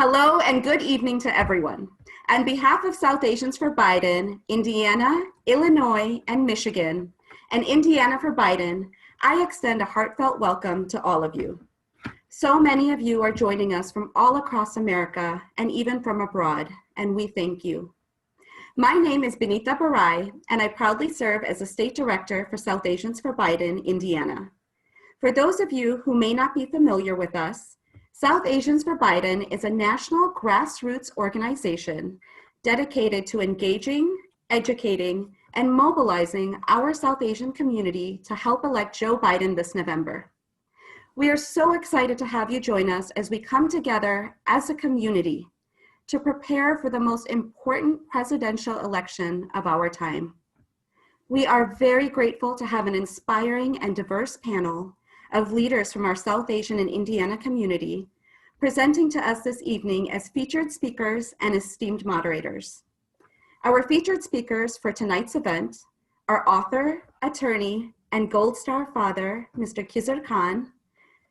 Hello and good evening to everyone. On behalf of South Asians for Biden, Indiana, Illinois, and Michigan, and Indiana for Biden, I extend a heartfelt welcome to all of you. So many of you are joining us from all across America and even from abroad, and we thank you. My name is Benita Barai, and I proudly serve as the State Director for South Asians for Biden, Indiana. For those of you who may not be familiar with us, South Asians for Biden is a national grassroots organization dedicated to engaging, educating, and mobilizing our South Asian community to help elect Joe Biden this November. We are so excited to have you join us as we come together as a community to prepare for the most important presidential election of our time. We are very grateful to have an inspiring and diverse panel of leaders from our South Asian and Indiana community presenting to us this evening as featured speakers and esteemed moderators. Our featured speakers for tonight's event are author, attorney, and Gold Star father, Mr. Khizr Khan,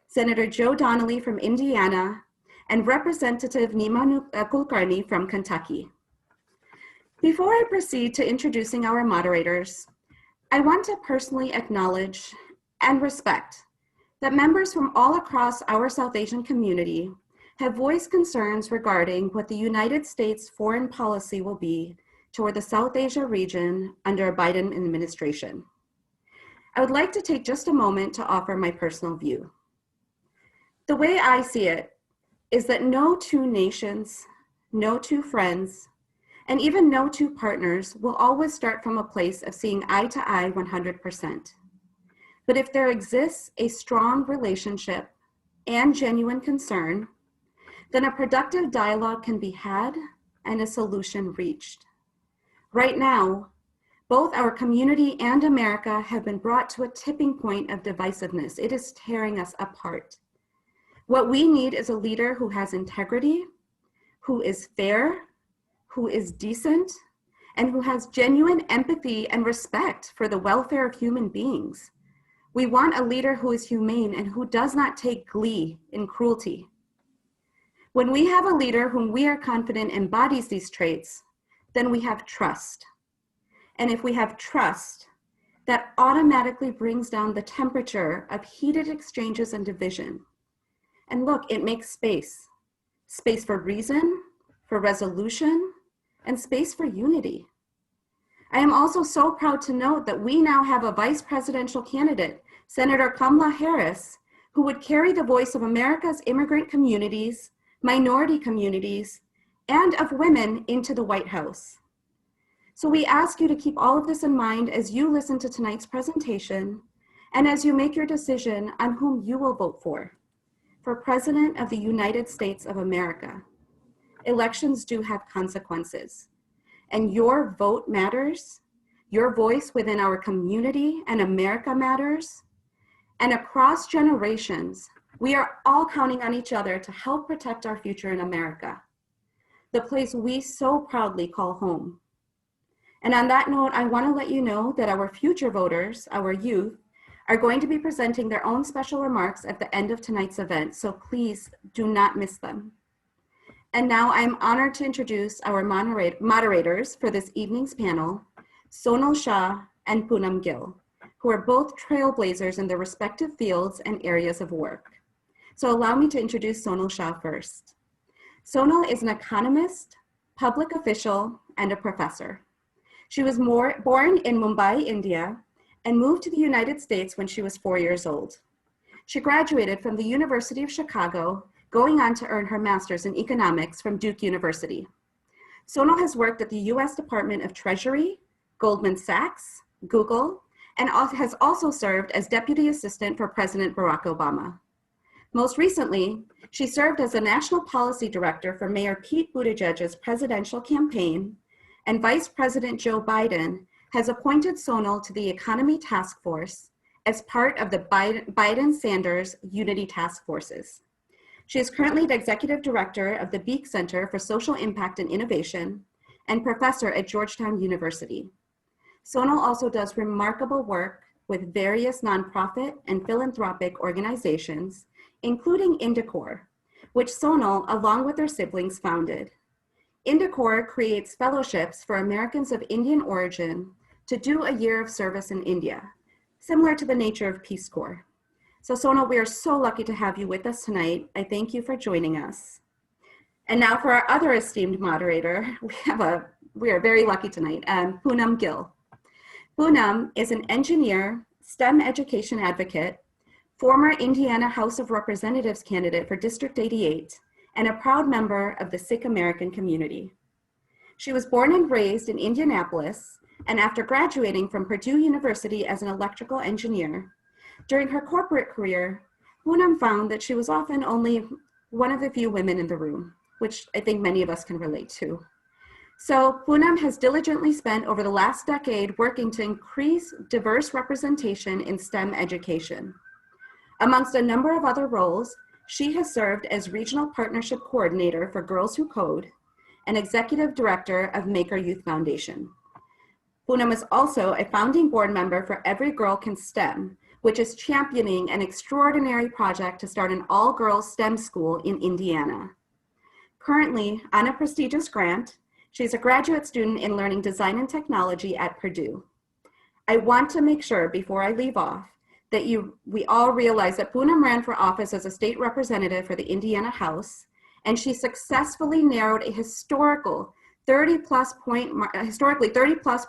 Senator Joe Donnelly from Indiana, and Representative Nima Kulkarni from Kentucky. Before I proceed to introducing our moderators, I want to personally acknowledge and respect that members from all across our South Asian community have voiced concerns regarding what the United States foreign policy will be toward the South Asia region under a Biden administration. I would like to take just a moment to offer my personal view. The way I see it is that no two nations, no two friends, and even no two partners will always start from a place of seeing eye to eye 100%. But if there exists a strong relationship and genuine concern, then a productive dialogue can be had and a solution reached. Right now, both our community and America have been brought to a tipping point of divisiveness. It is tearing us apart. What we need is a leader who has integrity, who is fair, who is decent, and who has genuine empathy and respect for the welfare of human beings. We want a leader who is humane and who does not take glee in cruelty. When we have a leader whom we are confident embodies these traits, then we have trust. And if we have trust, that automatically brings down the temperature of heated exchanges and division. And look, it makes space. Space for reason, for resolution, and space for unity. I am also so proud to note that we now have a vice presidential candidate, Senator Kamala Harris, who would carry the voice of America's immigrant communities, minority communities, and of women into the White House. So we ask you to keep all of this in mind as you listen to tonight's presentation and as you make your decision on whom you will vote for President of the United States of America. Elections do have consequences, and your vote matters. Your voice within our community and America matters. And across generations, we are all counting on each other to help protect our future in America, the place we so proudly call home. And on that note, I want to let you know that our future voters, our youth, are going to be presenting their own special remarks at the end of tonight's event, so please do not miss them. And now I'm honored to introduce our moderators for this evening's panel, Sonal Shah and Poonam Gill, who are both trailblazers in their respective fields and areas of work. So allow me to introduce Sonal Shah first. Sonal is an economist, public official, and a professor. She was born in Mumbai, India, and moved to the United States when she was 4 years old. She graduated from the University of Chicago, going on to earn her master's in economics from Duke University. Sonal has worked at the US Department of Treasury, Goldman Sachs, Google, and has also served as Deputy Assistant for President Barack Obama. Most recently, she served as a National Policy Director for Mayor Pete Buttigieg's presidential campaign, and Vice President Joe Biden has appointed Sonal to the Economy Task Force as part of the Biden-Sanders Unity Task Forces. She is currently the Executive Director of the Beek Center for Social Impact and Innovation and professor at Georgetown University. Sonal also does remarkable work with various nonprofit and philanthropic organizations, including Indicor, which Sonal, along with their siblings, founded. Indicor creates fellowships for Americans of Indian origin to do a year of service in India, similar to the nature of Peace Corps. So Sonal, we are so lucky to have you with us tonight. I thank you for joining us. And now for our other esteemed moderator, we are very lucky tonight, Poonam Gill. Poonam is an engineer, STEM education advocate, former Indiana House of Representatives candidate for District 88, and a proud member of the Sikh American community. She was born and raised in Indianapolis, and after graduating from Purdue University as an electrical engineer, during her corporate career, Poonam found that she was often only one of the few women in the room, which I think many of us can relate to. So Poonam has diligently spent over the last decade working to increase diverse representation in STEM education. Amongst a number of other roles, she has served as Regional Partnership Coordinator for Girls Who Code and Executive Director of Maker Youth Foundation. Poonam is also a founding board member for Every Girl Can STEM, which is championing an extraordinary project to start an all-girls STEM school in Indiana. Currently, on a prestigious grant, she's a graduate student in learning design and technology at Purdue. I want to make sure before I leave off that we all realize that Poonam ran for office as a state representative for the Indiana House, and she successfully narrowed a historically 30-plus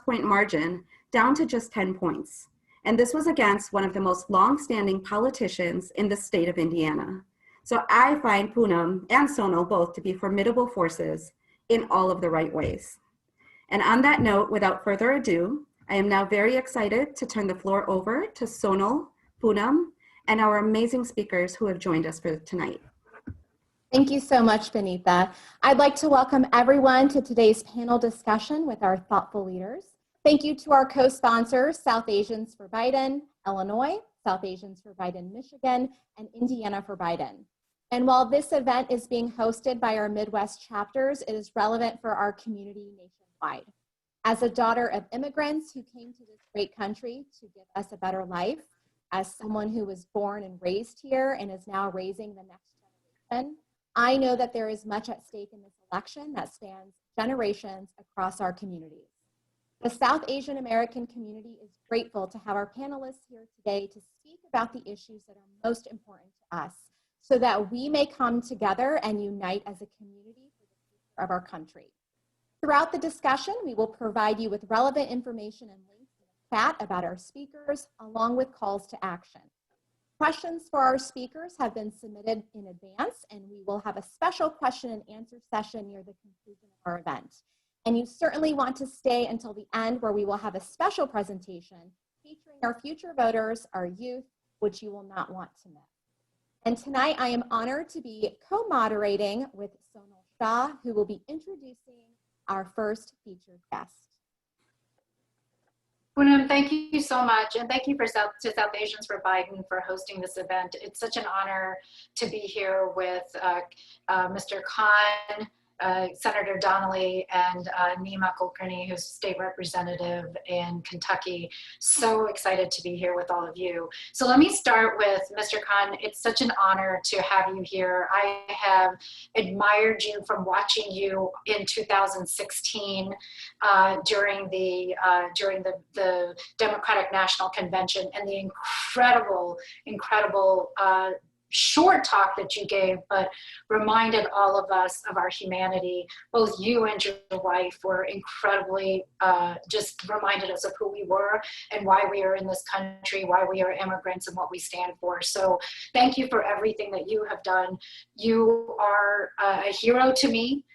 point margin down to just 10 points. And this was against one of the most long-standing politicians in the state of Indiana. So I find Poonam and Sonal both to be formidable forces in all of the right ways. And on that note, without further ado, I am now very excited to turn the floor over to Sonal, Poonam, and our amazing speakers who have joined us for tonight. Thank you so much, Benita. I'd like to welcome everyone to today's panel discussion with our thoughtful leaders. Thank you to our co-sponsors, South Asians for Biden, Illinois, South Asians for Biden, Michigan, and Indiana for Biden. And while this event is being hosted by our Midwest chapters, it is relevant for our community nationwide. As a daughter of immigrants who came to this great country to give us a better life, as someone who was born and raised here and is now raising the next generation, I know that there is much at stake in this election that spans generations across our communities. The South Asian American community is grateful to have our panelists here today to speak about the issues that are most important to us so that we may come together and unite as a community for the future of our country. Throughout the discussion, we will provide you with relevant information and links in the chat about our speakers, along with calls to action. Questions for our speakers have been submitted in advance, and we will have a special question and answer session near the conclusion of our event. And you certainly want to stay until the end, where we will have a special presentation featuring our future voters, our youth, which you will not want to miss. And tonight I am honored to be co-moderating with Sonal Shah, who will be introducing our first featured guest. Poonam, thank you so much. And thank you to South Asians for Biden for hosting this event. It's such an honor to be here with Mr. Khan, Senator Donnelly, and Nima Kulkarni, who's state representative in Kentucky. So excited to be here with all of you. So let me start with Mr. Khan. It's such an honor to have you here. I have admired you from watching you in 2016 during the Democratic National Convention, and the incredible short talk that you gave, but reminded all of us of our humanity. Both you and your wife were incredibly, just reminded us of who we were and why we are in this country, why we are immigrants, and what we stand for. So thank you for everything that you have done. You are a hero to me.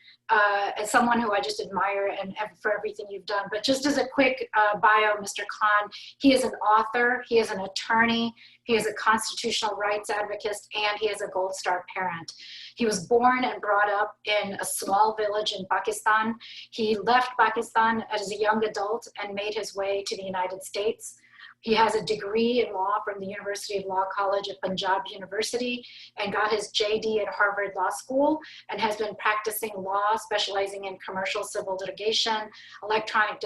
As someone who I just admire and for everything you've done. But just as a quick bio, Mr. Khan, he is an author, he is an attorney, he is a constitutional rights advocate, and he is a Gold Star parent. He was born and brought up in a small village in Pakistan. He left Pakistan as a young adult and made his way to the United States. He has a degree in law from the University of Law College at Punjab University and got his JD at Harvard Law School, and has been practicing law, specializing in commercial civil litigation, electronic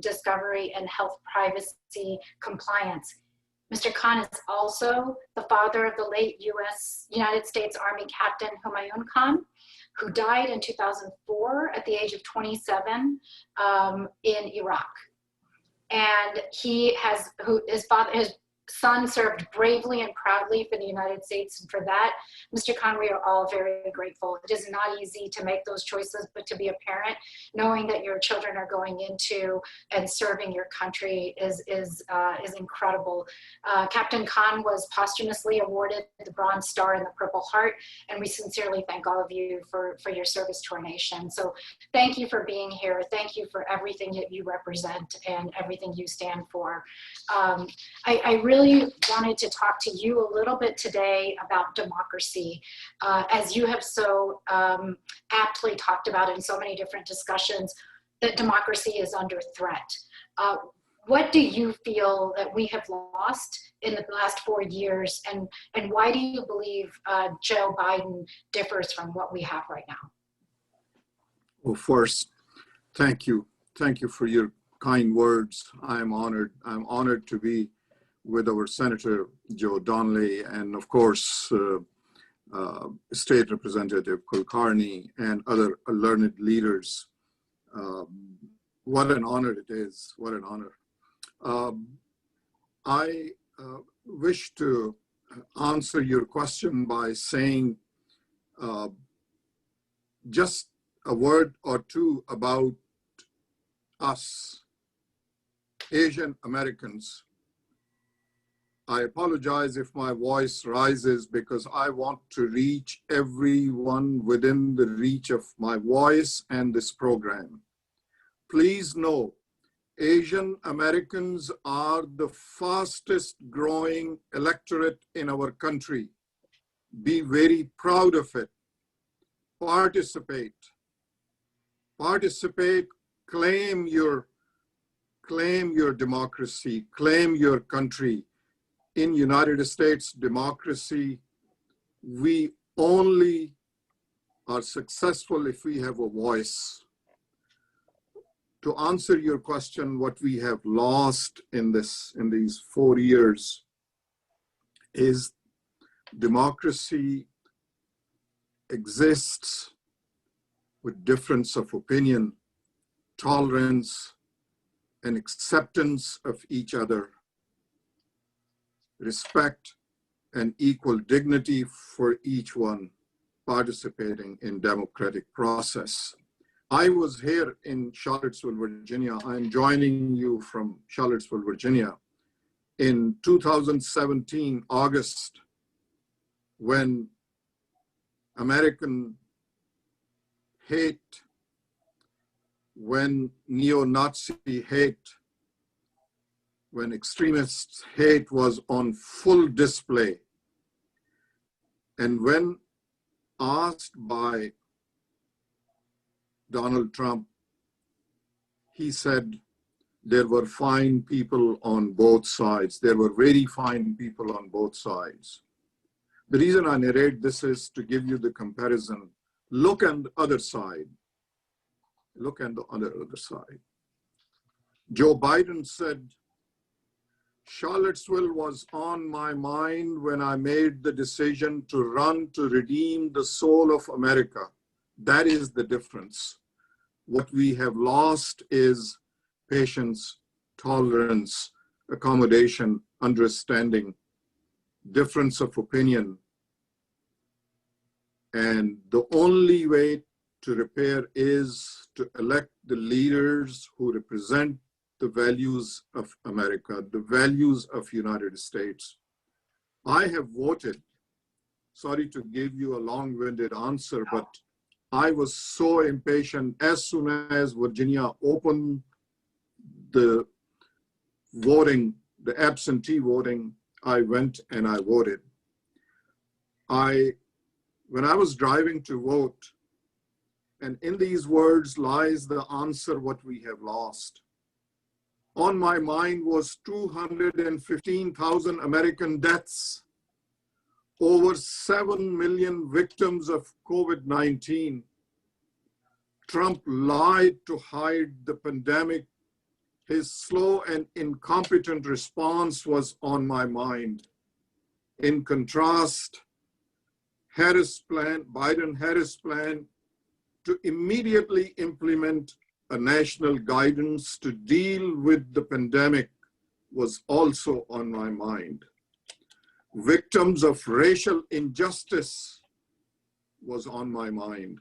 discovery, and health privacy compliance. Mr. Khan is also the father of the late United States Army Captain Humayun Khan, who died in 2004 at the age of 27 in Iraq. And his son served bravely and proudly for the United States. And for that, Mr. Khan, we are all very grateful. It is not easy to make those choices, but to be a parent, knowing that your children are going into and serving your country is incredible. Captain Khan was posthumously awarded the Bronze Star and the Purple Heart, and we sincerely thank all of you for your service to our nation. So thank you for being here. Thank you for everything that you represent and everything you stand for. I really wanted to talk to you a little bit today about democracy. As you have so aptly talked about in so many different discussions, that democracy is under threat. What do you feel that we have lost in the last 4 years, and why do you believe Joe Biden differs from what we have right now? Well, first, thank you. Thank you for your kind words. I'm honored. I'm honored to be with our Senator Joe Donnelly and, of course, State Representative Kulkarni and other learned leaders. What an honor it is. What an honor. I wish to answer your question by saying just a word or two about us, Asian Americans. I apologize if my voice rises because I want to reach everyone within the reach of my voice and this program. Please know, Asian Americans are the fastest growing electorate in our country. Be very proud of it. Participate. Participate, claim your democracy, claim your country. In United States democracy, we only are successful if we have a voice. To answer your question, what we have lost in these 4 years is democracy exists with difference of opinion, tolerance, and acceptance of each other, respect and equal dignity for each one participating in democratic process. I was here in Charlottesville, Virginia. I'm joining you from Charlottesville, Virginia in 2017, August, when American hate, when neo-Nazi hate, when extremist hate was on full display. And when asked by Donald Trump, he said there were fine people on both sides. There were very fine people on both sides. The reason I narrate this is to give you the comparison. Look on the other side. Look on the other side. Joe Biden said, Charlottesville was on my mind when I made the decision to run to redeem the soul of America. That is the difference. What we have lost is patience, tolerance, accommodation, understanding, difference of opinion. And the only way to repair is to elect the leaders who represent the values of America, the values of United States. I have voted. Sorry to give you a long-winded answer, but I was so impatient. As soon as Virginia opened the voting, the absentee voting, I went and I voted. When I was driving to vote, and in these words lies the answer what we have lost. On my mind was 215,000 American deaths, over 7 million victims of COVID-19. Trump lied to hide the pandemic. his slow and incompetent response was on my mind. In contrast, Biden-Harris plan to immediately implement a national guidance to deal with the pandemic was also on my mind. Victims of racial injustice was on my mind.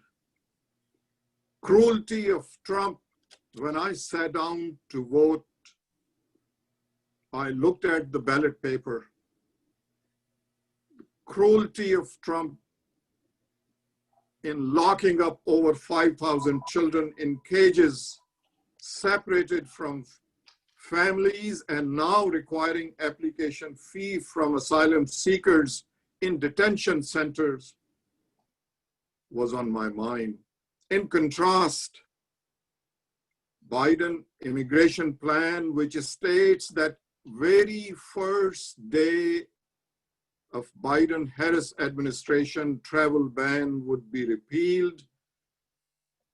Cruelty of Trump. When I sat down to vote, I looked at the ballot paper. Cruelty of Trump in locking up over 5,000 children in cages, separated from families, and now requiring application fee from asylum seekers in detention centers was on my mind. In contrast, Biden immigration plan, which states that very first day of Biden-Harris administration, travel ban would be repealed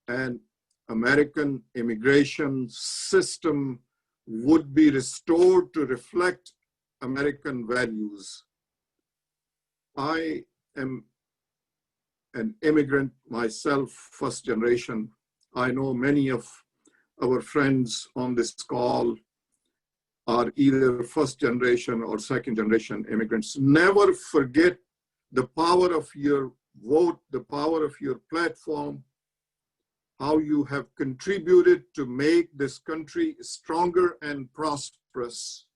and American immigration system would be restored to reflect American values. I am an immigrant myself, first generation. I know many of our friends on this call are either first generation or second generation immigrants. Never forget the power of your vote, the power of your platform, how you have contributed to make this country stronger and prosperous.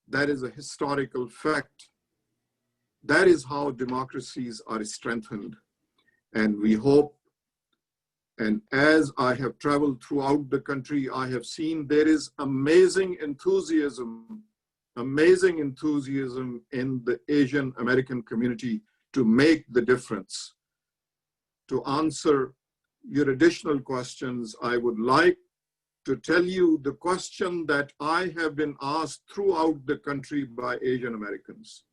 That is a historical fact. That is how democracies are strengthened. And we hope, and as I have traveled throughout the country, I have seen there is amazing enthusiasm in the Asian American community to make the difference. To answer your additional questions, I would like to tell you the question that I have been asked throughout the country by Asian Americans.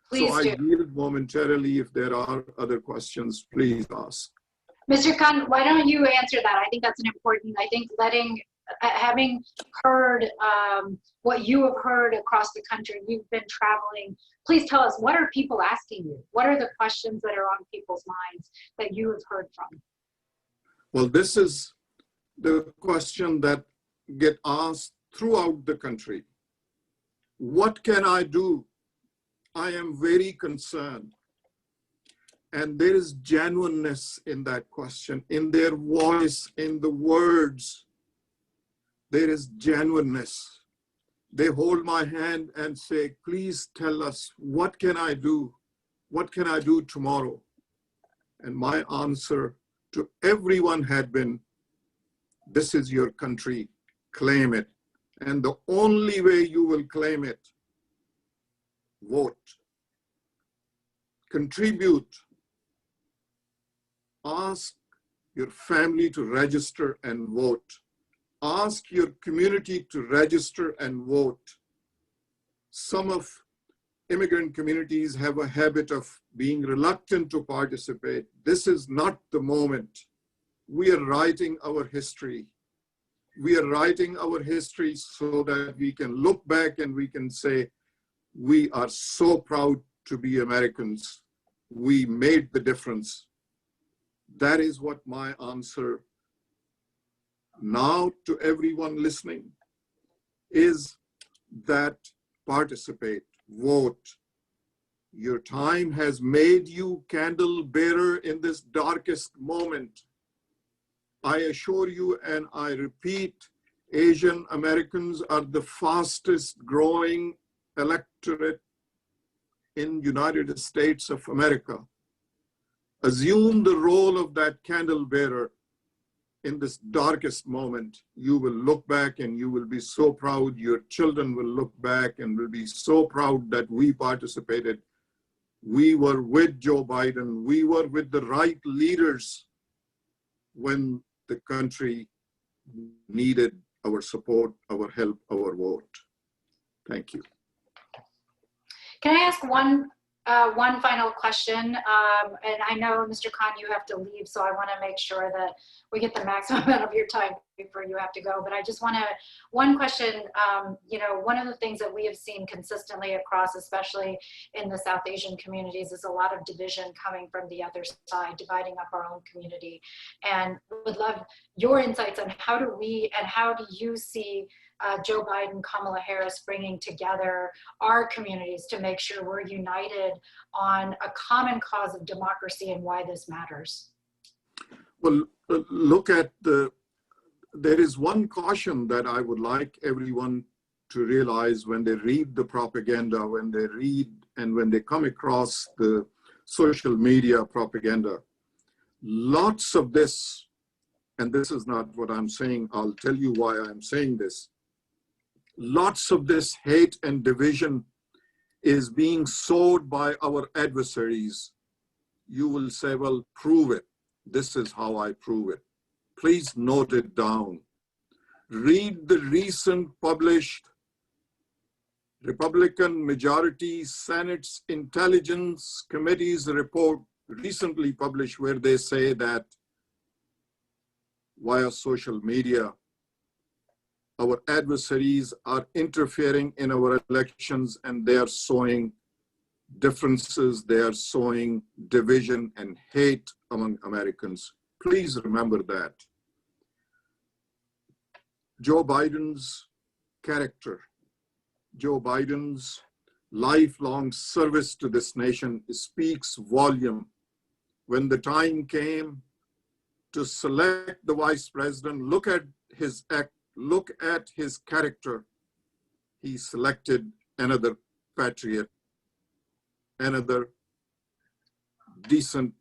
Please so I do. yield momentarily. If there are other questions, please ask. Mr. Khan, why don't you answer that? I think that's an important, I think having heard what you have heard across the country, you've been traveling, please tell us, what are people asking you? What are the questions that are on people's minds that you have heard from? Well, this is the question that get asked throughout the country. What can I do? I am very concerned. And there is genuineness in that question, in their voice, in the words. There is genuineness. They hold my hand and say, please tell us, what can I do? What can I do tomorrow? And my answer to everyone had been, this is your country, claim it. And the only way you will claim it, vote, contribute, ask your family to register and vote. Ask your community to register and vote. Some of immigrant communities have a habit of being reluctant to participate. This is not the moment. We are writing our history. We are writing our history so that we can look back and we can say, we are so proud to be Americans. We made the difference. That is what my answer now to everyone listening is, that participate, vote. Your time has made you candle bearer in this darkest moment. I assure you, and I repeat, Asian Americans are the fastest growing electorate in United States of America. Assume the role of that candle bearer in this darkest moment. You will look back and you will be so proud. Your children will look back and will be so proud that we participated. We were with Joe Biden. We were with the right leaders when the country needed our support, our help, our vote. Thank you. Can I ask one one final question, and I know, Mr. Khan, you have to leave, so I want to make sure that we get the maximum amount of your time before you have to go. But I just want to, one question, you know, one of the things that we have seen consistently across, especially in the South Asian communities, is a lot of division coming from the other side, dividing up our own community. And would love your insights on how do we, and how do you see Joe Biden, Kamala Harris bringing together our communities to make sure we're united on a common cause of democracy and why this matters? Well, look at there is one caution that I would like everyone to realize when they read the propaganda, when they read and when they come across the social media propaganda. Lots of this, and this is not what I'm saying, I'll tell you why I'm saying this. Lots of this hate and division is being sowed by our adversaries. You will say, well, prove it. This is how I prove it. Please note it down. Read the recent published Republican majority Senate's Intelligence Committee's report, recently published, where they say that via social media, our adversaries are interfering in our elections and they are sowing differences, they are sowing division and hate among Americans. Please remember that. Joe Biden's character, Joe Biden's lifelong service to this nation speaks volume. When the time came to select the vice president, look at his act, look at his character. He selected another patriot, another decent,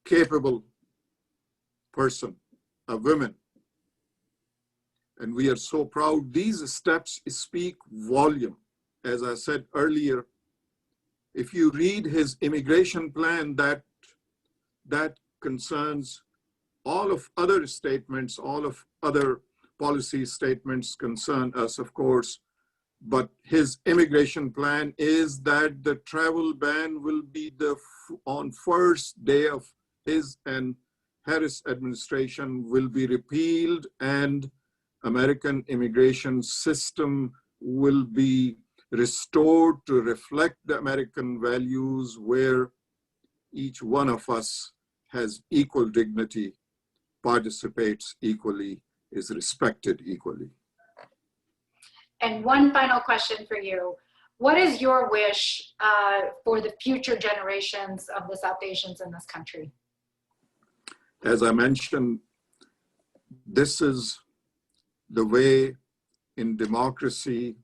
capable person, a woman. And we are so proud. These steps speak volume. As I said earlier, if you read his immigration plan, that concerns all of other statements, all of other policy statements concern us, of course, but his immigration plan is that the travel ban will be on first day of his and Harris administration will be repealed, and American immigration system will be restored to reflect the American values, where each one of us has equal dignity, participates equally, is respected equally. And one final question for you. What is your wish for the future generations of the South Asians in this country? As I mentioned, this is the way in democracy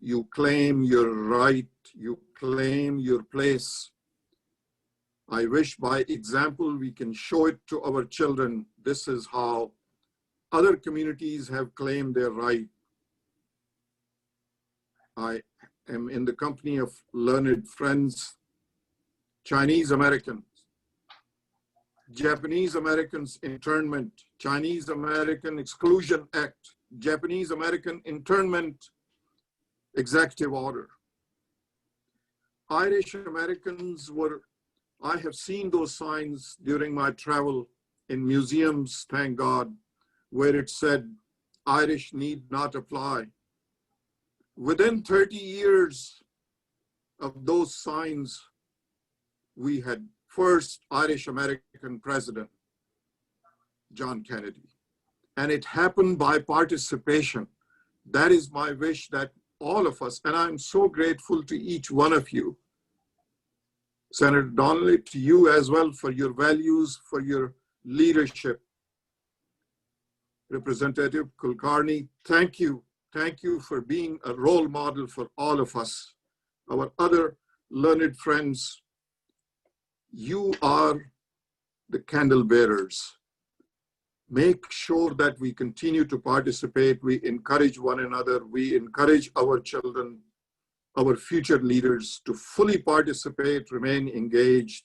you claim your right, you claim your place. I wish by example we can show it to our children. This is how other communities have claimed their right. I am in the company of learned friends, Chinese Americans, Japanese Americans internment, Chinese American Exclusion Act, Japanese American internment executive order. Irish Americans were, I have seen those signs during my travel in museums, thank God, where it said, Irish need not apply. Within 30 years of those signs, we had first Irish American president, John Kennedy. And it happened by participation. That is my wish, that all of us, and I'm so grateful to each one of you, Senator Donnelly, to you as well, for your values, for your leadership. Representative Kulkarni, thank you. Thank you for being a role model for all of us. Our other learned friends, you are the candle bearers. Make sure that we continue to participate. We encourage one another. We encourage our children, our future leaders to fully participate, remain engaged.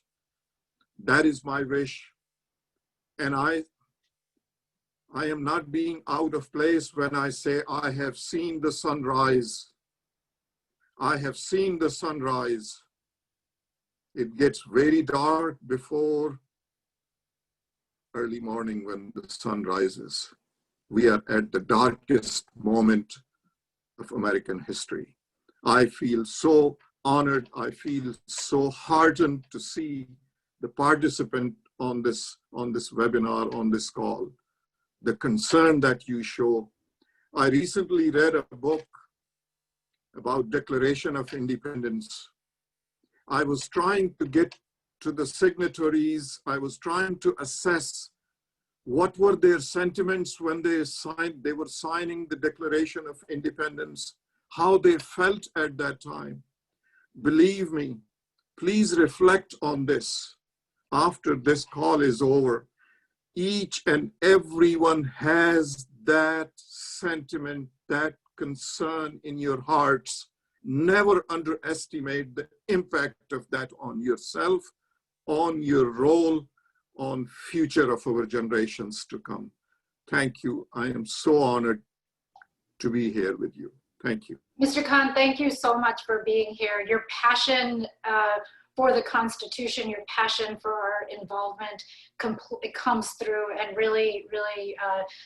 That is my wish. And I am not being out of place when I say I have seen the sunrise. I have seen the sunrise. It gets very dark before early morning when the sun rises. We are at the darkest moment of American history. I feel so honored. I feel so heartened to see the participant on this webinar, on this call, the concern that you show. I recently read a book about Declaration of Independence. I was trying to get to the signatories. I was trying to assess what were their sentiments when they were signing the Declaration of Independence, how they felt at that time. Believe me, please reflect on this after this call is over. Each and everyone has that sentiment, that concern in your hearts. Never underestimate the impact of that on yourself, on your role, on future of our generations to come. Thank you. I am so honored to be here with you. Thank you. Mr. Khan, thank you so much for being here. Your passion for the Constitution, your passion for our involvement it comes through, and really, really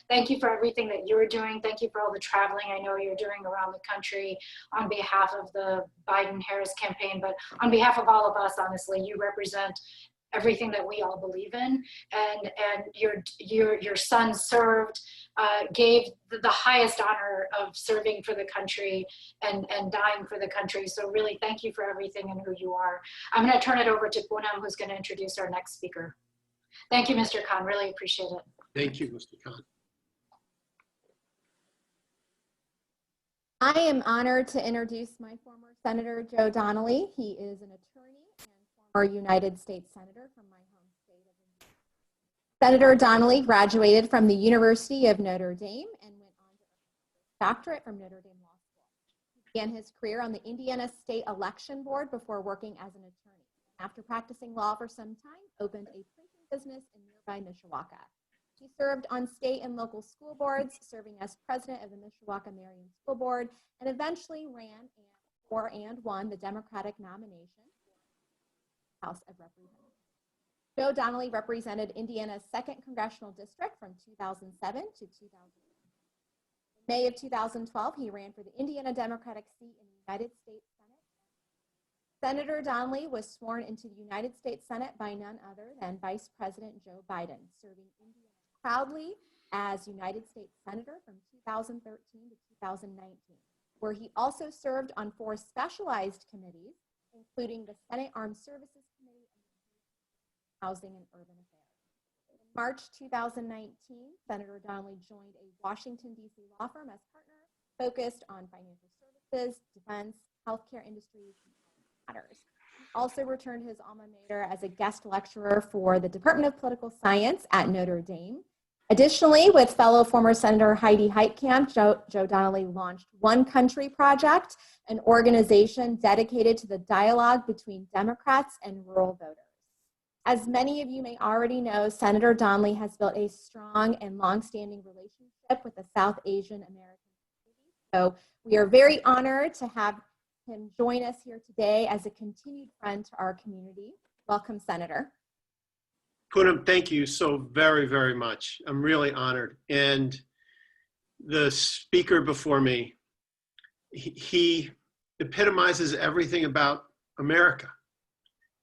thank you for everything that you're doing. Thank you for all the traveling I know you're doing around the country on behalf of the Biden-Harris campaign, but on behalf of all of us, honestly, you represent everything that we all believe in, and your son served, gave the highest honor of serving for the country and dying for the country. So really, thank you for everything and who you are. I'm going to turn it over to Poonam, who's going to introduce our next speaker. Thank you, Mr. Khan. Really appreciate it. Thank you, Mr. Khan. I am honored to introduce my former Senator Joe Donnelly. He is an attorney and former United States Senator from my home state of Indiana. Senator Donnelly graduated from the University of Notre Dame and went on to earn a doctorate from Notre Dame Law School. He began his career on the Indiana State Election Board before working as an attorney. After practicing law for some time, opened a printing business in nearby Mishawaka. He served on state and local school boards, serving as president of the Mishawaka Marion School Board, and eventually ran for and won the Democratic nomination for the House of Representatives. Joe Donnelly represented Indiana's 2nd Congressional District from 2007 to 2008. In May of 2012, he ran for the Indiana Democratic seat in the United States Senate. Senator Donnelly was sworn into the United States Senate by none other than Vice President Joe Biden, serving Indiana proudly as United States Senator from 2013 to 2019, where he also served on 4 specialized committees, including the Senate Armed Services Committee and the Housing and Urban Affairs. In March 2019, Senator Donnelly joined a Washington, D.C. law firm as partner focused on financial services, defense, healthcare industries, and matters. He also returned his alma mater as a guest lecturer for the Department of Political Science at Notre Dame. Additionally, with fellow former Senator Heidi Heitkamp, Joe Donnelly launched One Country Project, an organization dedicated to the dialogue between Democrats and rural voters. As many of you may already know, Senator Donnelly has built a strong and longstanding relationship with the South Asian American community. So we are very honored to have him join us here today as a continued friend to our community. Welcome, Senator. Poonam, thank you so very, very much. I'm really honored. And the speaker before me, he epitomizes everything about America.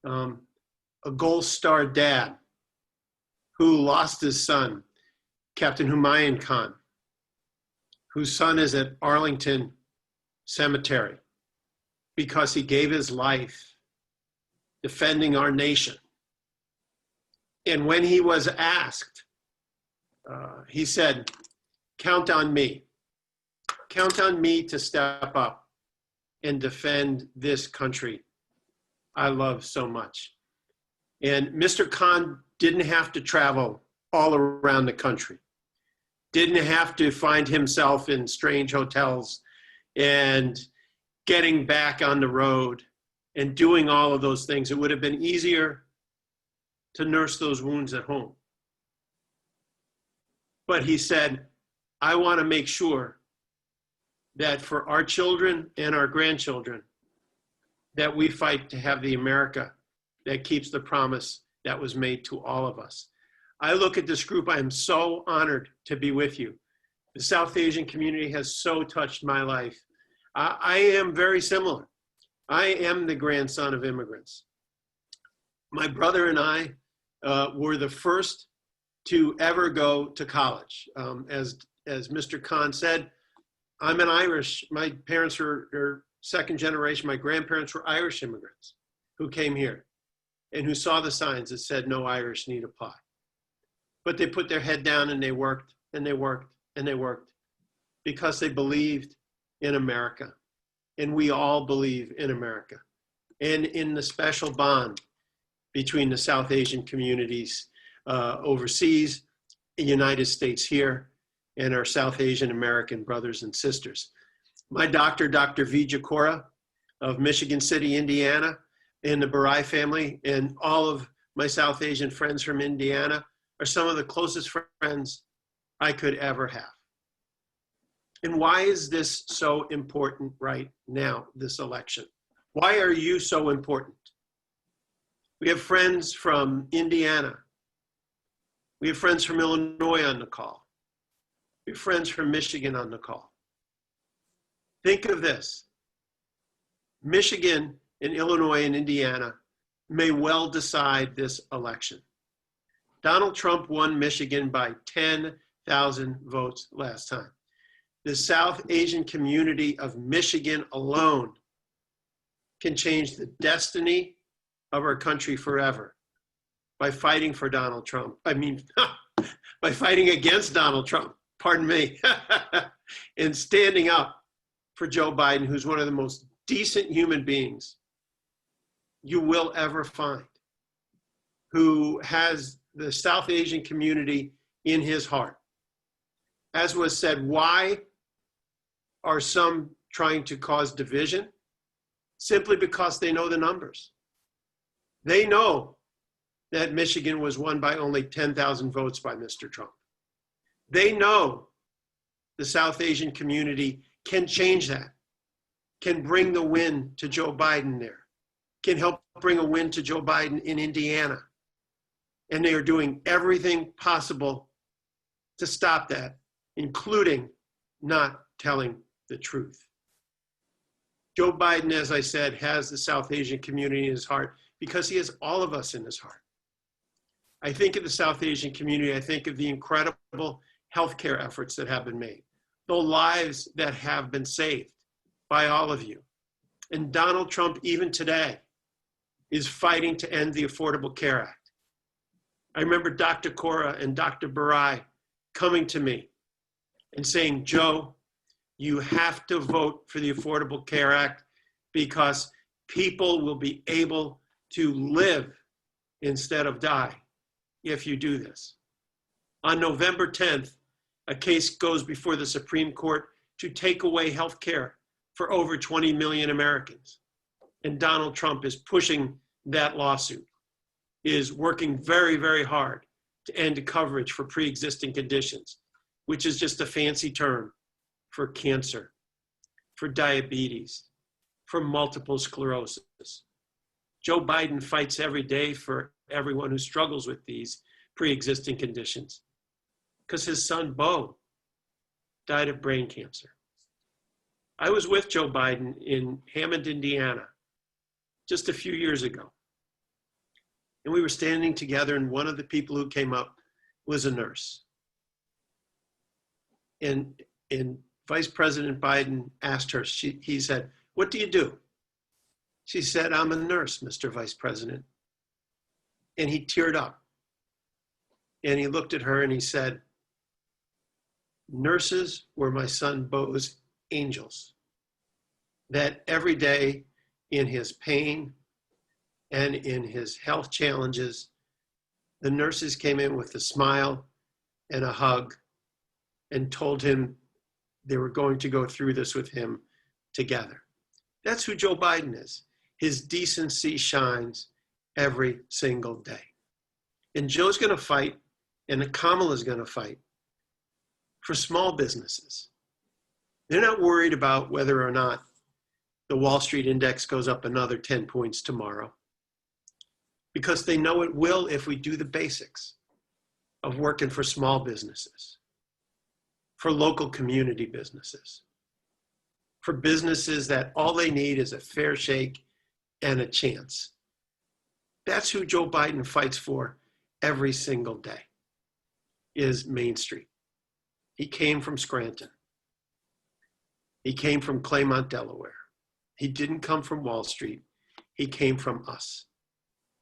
A Gold Star dad who lost his son, Captain Humayun Khan, whose son is at Arlington Cemetery because he gave his life defending our nation. And when he was asked, he said, count on me. Count on me to step up and defend this country I love so much. And Mr. Khan didn't have to travel all around the country. Didn't have to find himself in strange hotels and getting back on the road and doing all of those things. It would have been easier to nurse those wounds at home. But he said, I want to make sure that for our children and our grandchildren, that we fight to have the America that keeps the promise that was made to all of us. I look at this group, I am so honored to be with you. The South Asian community has so touched my life. I am very similar. I am the grandson of immigrants. My brother and I were the first to ever go to college. As Mr. Khan said, I'm an Irish. My parents are second generation. My grandparents were Irish immigrants who came here and who saw the signs that said no Irish need apply. But they put their head down and they worked and they worked and they worked because they believed in America. And we all believe in America and in the special bond between the South Asian communities overseas, the United States here, and our South Asian American brothers and sisters. My doctor, Dr. Vijay Kora of Michigan City, Indiana, and the Barai family, and all of my South Asian friends from Indiana are some of the closest friends I could ever have. And why is this so important right now, this election? Why are you so important? We have friends from Indiana. We have friends from Illinois on the call. We have friends from Michigan on the call. Think of this. Michigan and Illinois and Indiana may well decide this election. Donald Trump won Michigan by 10,000 votes last time. The South Asian community of Michigan alone can change the destiny of our country forever by fighting for Donald Trump. I mean, by fighting against Donald Trump, pardon me, and standing up for Joe Biden, who's one of the most decent human beings you will ever find, who has the South Asian community in his heart. As was said, why are some trying to cause division? Simply because they know the numbers. They know that Michigan was won by only 10,000 votes by Mr. Trump. They know the South Asian community can change that, can bring the win to Joe Biden there, can help bring a win to Joe Biden in Indiana. And they are doing everything possible to stop that, including not telling the truth. Joe Biden, as I said, has the South Asian community in his heart because he has all of us in his heart. I think of the South Asian community, I think of the incredible healthcare efforts that have been made, the lives that have been saved by all of you. And Donald Trump, even today, is fighting to end the Affordable Care Act. I remember Dr. Kora and Dr. Barai coming to me and saying, Joe, you have to vote for the Affordable Care Act because people will be able to live instead of die if you do this. On November 10th, a case goes before the Supreme Court to take away health care for over 20 million Americans. And Donald Trump is pushing that lawsuit, is working very, very hard to end coverage for pre-existing conditions, which is just a fancy term for cancer, for diabetes, for multiple sclerosis. Joe Biden fights every day for everyone who struggles with these pre-existing conditions because his son, Bo, died of brain cancer. I was with Joe Biden in Hammond, Indiana, just a few years ago. And we were standing together, and one of the people who came up was a nurse. And Vice President Biden asked her, he said, "What do you do?" She said, "I'm a nurse, Mr. Vice President." And he teared up. And he looked at her and he said, "Nurses were my son Bo's angels, that every day in his pain and in his health challenges, the nurses came in with a smile and a hug and told him they were going to go through this with him together." That's who Joe Biden is. His decency shines every single day. And Joe's going to fight, and Kamala's going to fight for small businesses. They're not worried about whether or not the Wall Street index goes up another 10 points tomorrow. because they know it will if we do the basics of working for small businesses, for local community businesses, for businesses that all they need is a fair shake and a chance. That's who Joe Biden fights for every single day, is Main Street. He came from Scranton. He came from Claymont, Delaware. He didn't come from Wall Street. He came from us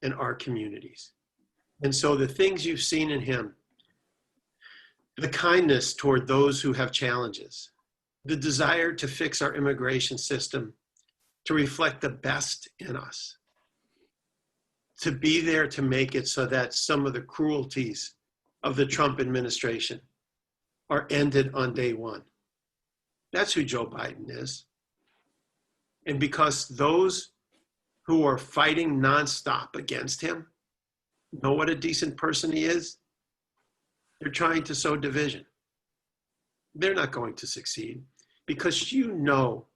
and our communities. And so the things you've seen in him, the kindness toward those who have challenges, the desire to fix our immigration system to reflect the best in us, to be there to make it so that some of the cruelties of the Trump administration are ended on day one. That's who Joe Biden is. And because those who are fighting nonstop against him know what a decent person he is, they're trying to sow division. They're not going to succeed because you know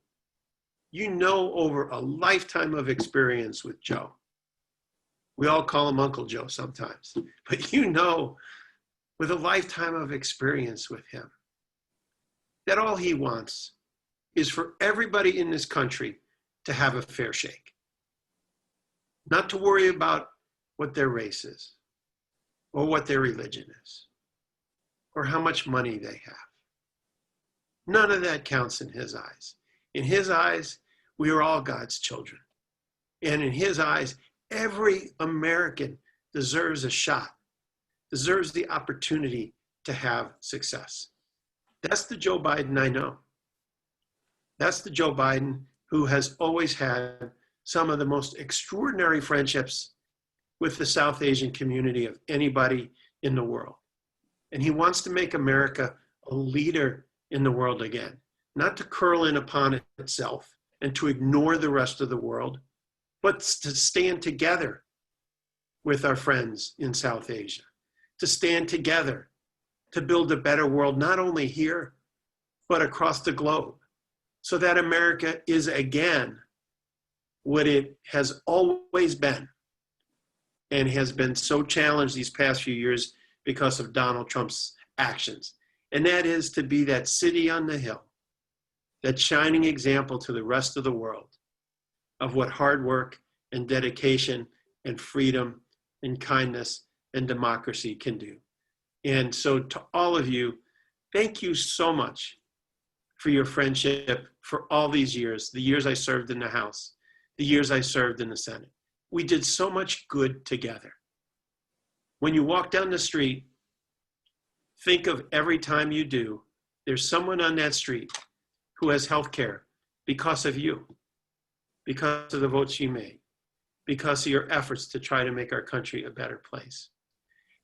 over a lifetime of experience with Joe. We all call him Uncle Joe sometimes, but you know with a lifetime of experience with him that all he wants is for everybody in this country to have a fair shake. Not to worry about what their race is, or what their religion is, or how much money they have. None of that counts in his eyes. In his eyes, we are all God's children. And in his eyes, every American deserves a shot, deserves the opportunity to have success. That's the Joe Biden I know. That's the Joe Biden who has always had some of the most extraordinary friendships with the South Asian community of anybody in the world. And he wants to make America a leader in the world again, not to curl in upon itself and to ignore the rest of the world, but to stand together with our friends in South Asia, to stand together to build a better world, not only here, but across the globe, so that America is again what it has always been and has been so challenged these past few years because of Donald Trump's actions. And that is to be that city on the hill, that shining example to the rest of the world of what hard work and dedication and freedom and kindness and democracy can do. And so to all of you, thank you so much for your friendship for all these years, the years I served in the House, the years I served in the Senate. We did so much good together. When you walk down the street, think of every time you do, there's someone on that street who has health care because of you, because of the votes you made, because of your efforts to try to make our country a better place.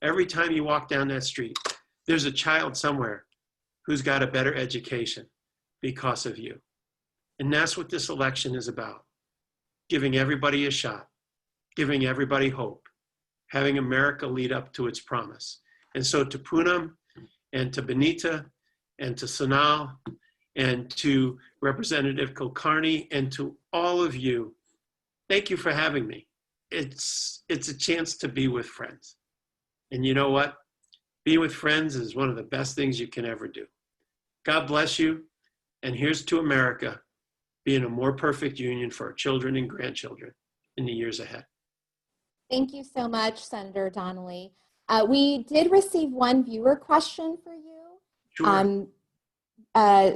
Every time you walk down that street, there's a child somewhere who's got a better education because of you. And that's what this election is about. Giving everybody a shot, giving everybody hope, having America lead up to its promise. And so to Poonam and to Benita and to Sonal and to Representative Kulkarni and to all of you, thank you for having me. It's a chance to be with friends. And you know what? Being with friends is one of the best things you can ever do. God bless you. And here's to America being a more perfect union for our children and grandchildren in the years ahead. Thank you so much, Senator Donnelly. We did receive one viewer question for you. Sure.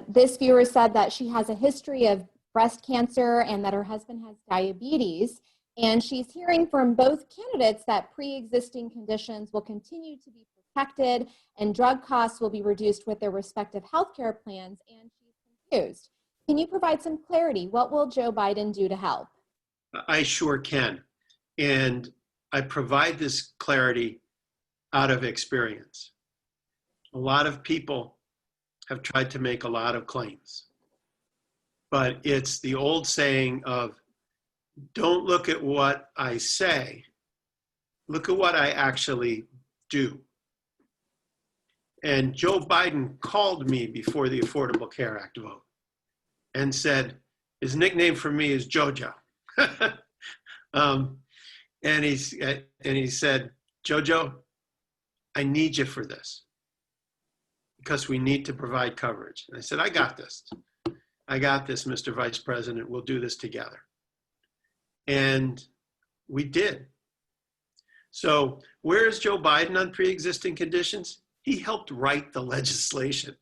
This viewer said that she has a history of breast cancer and that her husband has diabetes. And she's hearing from both candidates that pre-existing conditions will continue to be protected and drug costs will be reduced with their respective healthcare plans. And she's confused. Can you provide some clarity? What will Joe Biden do to help? I sure can. And I provide this clarity out of experience. A lot of people have tried to make a lot of claims, but it's the old saying of, don't look at what I say, look at what I actually do. And Joe Biden called me before the Affordable Care Act vote and said, his nickname for me is JoJo. And he said, Jojo, I need you for this because we need to provide coverage. And I said, I got this. I got this, Mr. Vice President. We'll do this together. And we did. So where is Joe Biden on pre-existing conditions? He helped write the legislation.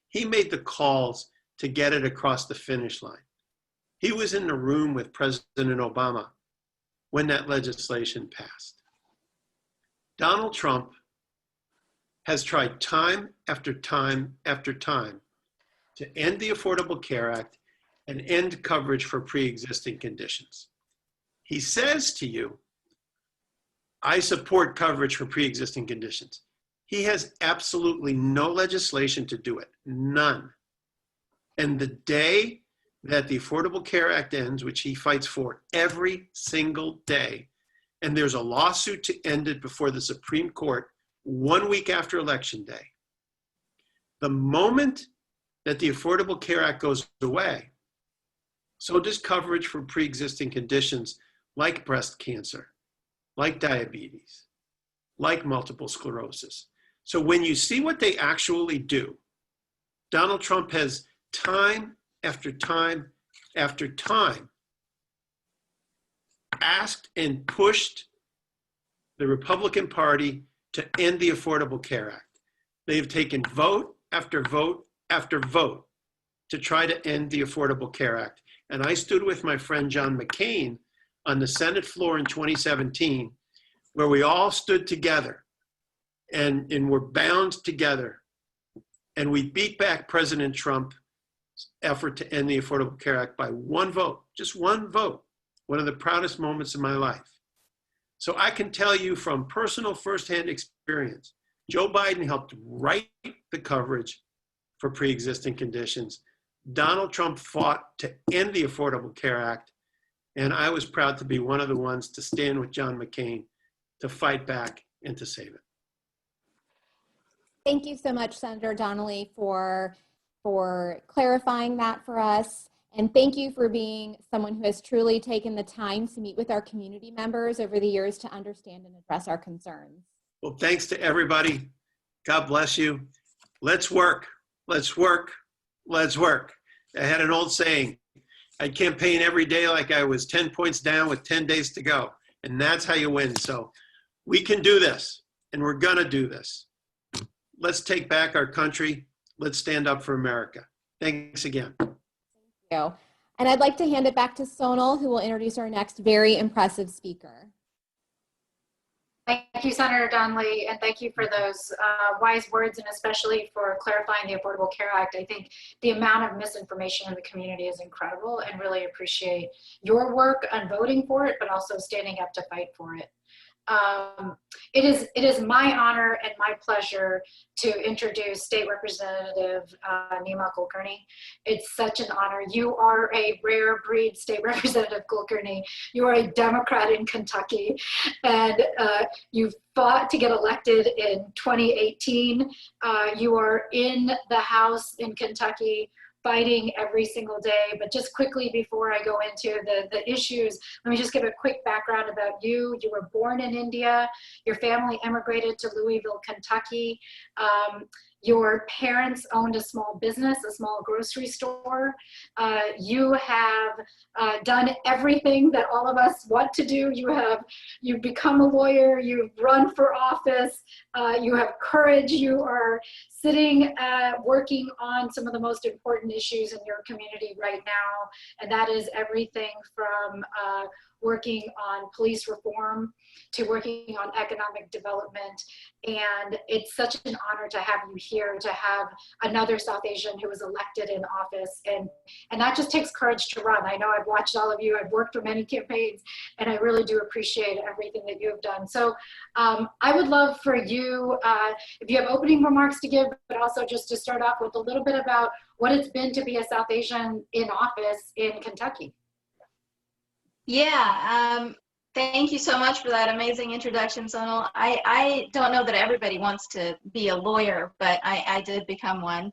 He made the calls to get it across the finish line. He was in the room with President Obama when that legislation passed. Donald Trump has tried time after time after time to end the Affordable Care Act and end coverage for pre-existing conditions. He says to you, I support coverage for pre-existing conditions. He has absolutely no legislation to do it, none. And the day that the Affordable Care Act ends, which he fights for every single day, and there's a lawsuit to end it before the Supreme Court 1 week after Election Day, the moment that the Affordable Care Act goes away, so does coverage for pre-existing conditions like breast cancer, like diabetes, like multiple sclerosis. So when you see what they actually do, Donald Trump has time after time after time asked and pushed the Republican Party to end the Affordable Care Act. They have taken vote after vote after vote to try to end the Affordable Care Act. And I stood with my friend John McCain on the Senate floor in 2017, where we all stood together and were bound together. And we beat back President Trump's effort to end the Affordable Care Act by one vote, just one vote, one of the proudest moments of my life. So I can tell you from personal firsthand experience, Joe Biden helped write the coverage for pre-existing conditions. Donald Trump fought to end the Affordable Care Act, and I was proud to be one of the ones to stand with John McCain to fight back and to save it. Thank you so much, Senator Donnelly, for clarifying that for us. And thank you for being someone who has truly taken the time to meet with our community members over the years to understand and address our concerns. Well, thanks to everybody. God bless you. Let's work. Let's work. Let's work. I had an old saying, I campaign every day like I was 10 points down with 10 days to go. And that's how you win. So we can do this, and we're going to do this. Let's take back our country. Let's stand up for America. Thanks again. Thank you. And I'd like to hand it back to Sonal, who will introduce our next very impressive speaker. Thank you, Senator Donnelly, and thank you for those wise words, and especially for clarifying the Affordable Care Act. I think the amount of misinformation in the community is incredible, and really appreciate your work on voting for it, but also standing up to fight for it. It is my honor and my pleasure to introduce State Representative Nima Kulkarni. It's such an honor. You are a rare breed, State Representative Kulkarni. You are a Democrat in Kentucky, and you fought to get elected in 2018. You are in the House in Kentucky, fighting every single day. But just quickly before I go into the issues, let me just give a quick background about you. You were born in India. Your family immigrated to Louisville, Kentucky. Your parents owned a small business, a small grocery store. You have done everything that all of us want to do. You've become a lawyer, you've run for office, you have courage, you are sitting working on some of the most important issues in your community right now, and that is everything from working on police reform to working on economic development. And it's such an honor to have you here, to have another South Asian who was elected in office. And that just takes courage to run. I know I've watched all of you, I've worked for many campaigns, and I really do appreciate everything that you have done. So I would love for you, if you have opening remarks to give, but also just to start off with a little bit about what it's been to be a South Asian in office in Kentucky. Yeah, thank you so much for that amazing introduction, Sonal. I don't know that everybody wants to be a lawyer, but I did become one.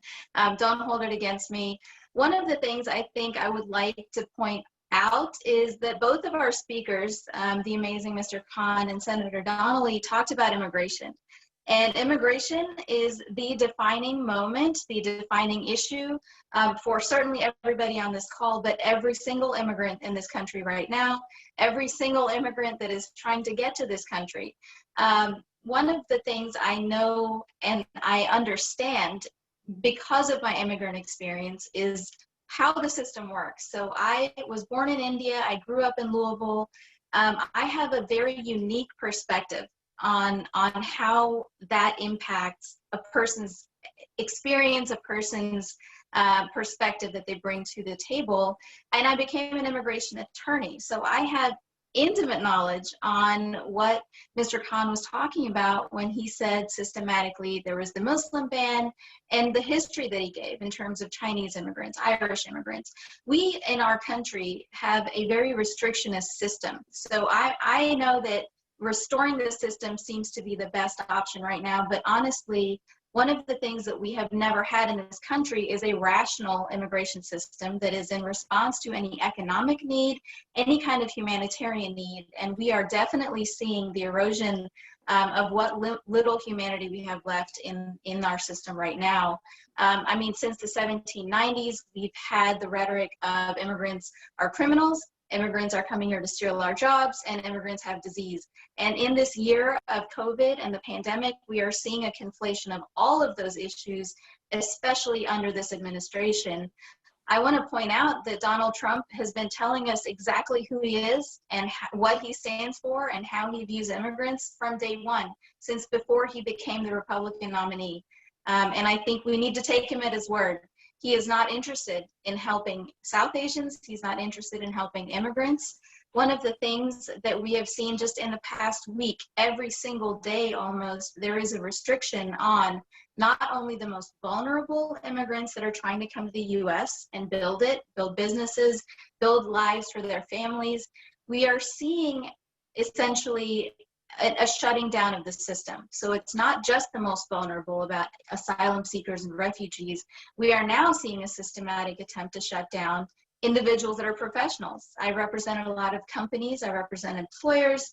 Don't hold it against me. One of the things I think I would like to point out is that both of our speakers, the amazing Mr. Khan and Senator Donnelly, talked about immigration. And immigration is the defining moment, the defining issue for certainly everybody on this call, but every single immigrant in this country right now, every single immigrant that is trying to get to this country. One of the things I know and I understand because of my immigrant experience is how the system works. So I was born in India, I grew up in Louisville. I have a very unique perspective on how that impacts a person's experience, a person's perspective that they bring to the table. And I became an immigration attorney. So I have intimate knowledge on what Mr. Khan was talking about when he said systematically there was the Muslim ban and the history that he gave in terms of Chinese immigrants, Irish immigrants. We in our country have a very restrictionist system. So I know that restoring the system seems to be the best option right now, but honestly, one of the things that we have never had in this country is a rational immigration system that is in response to any economic need, any kind of humanitarian need. And we are definitely seeing the erosion of what little humanity we have left in our system right now. I mean, since the 1790s, we've had the rhetoric of immigrants are criminals, immigrants are coming here to steal our jobs, and immigrants have disease. And in this year of COVID and the pandemic, we are seeing a conflation of all of those issues, especially under this administration. I want to point out that Donald Trump has been telling us exactly who he is and what he stands for and how he views immigrants from day one, since before he became the Republican nominee. And I think we need to take him at his word. He is not interested in helping South Asians. He's not interested in helping immigrants. One of the things that we have seen just in the past week, every single day almost, there is a restriction on not only the most vulnerable immigrants that are trying to come to the US and build businesses, build lives for their families. We are seeing essentially a shutting down of the system. So it's not just the most vulnerable about asylum seekers and refugees. We are now seeing a systematic attempt to shut down individuals that are professionals. I represented a lot of companies, I represent employers.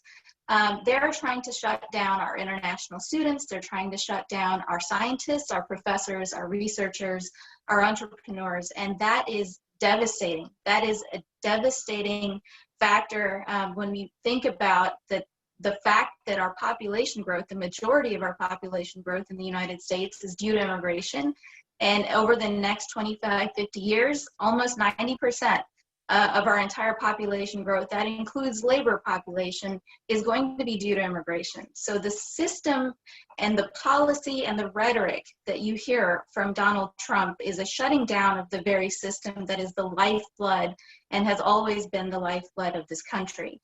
They're trying to shut down our international students. They're trying to shut down our scientists, our professors, our researchers, our entrepreneurs, and that is devastating. That is a devastating factor when we think about the fact that our population growth, the majority of our population growth in the United States is due to immigration. And over the next 25, 50 years, almost 90% of our entire population growth, that includes labor population, is going to be due to immigration. So the system and the policy and the rhetoric that you hear from Donald Trump is a shutting down of the very system that is the lifeblood and has always been the lifeblood of this country.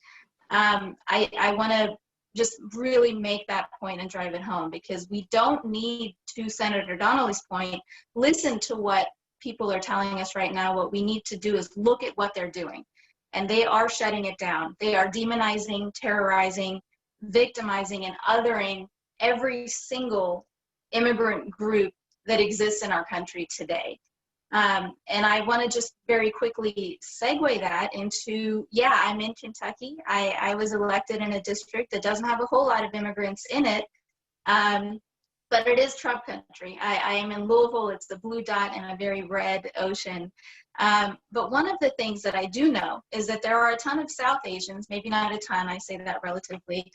I want to just really make that point and drive it home, because we don't need, to Senator Donnelly's point, listen to what people are telling us right now. What we need to do is look at what they're doing. And they are shutting it down. They are demonizing, terrorizing, victimizing, and othering every single immigrant group that exists in our country today. And I want to just very quickly segue that into, yeah, I'm in Kentucky. I was elected in a district that doesn't have a whole lot of immigrants in it, but it is Trump country. I am in Louisville. It's the blue dot in a very red ocean. But one of the things that I do know is that there are a ton of South Asians, maybe not a ton, I say that relatively,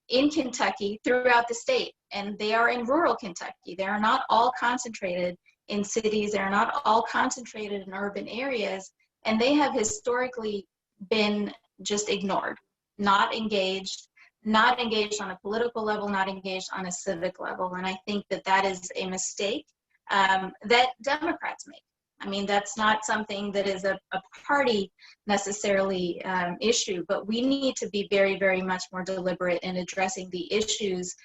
in Kentucky throughout the state. And they are in rural Kentucky. They are not all concentrated in cities. They're not all concentrated in urban areas, and they have historically been just ignored, not engaged on a political level, not engaged on a civic level. And I think that that is a mistake that Democrats make. I mean, that's not something that is a party necessarily issue, but we need to be very, very much more deliberate in addressing the issues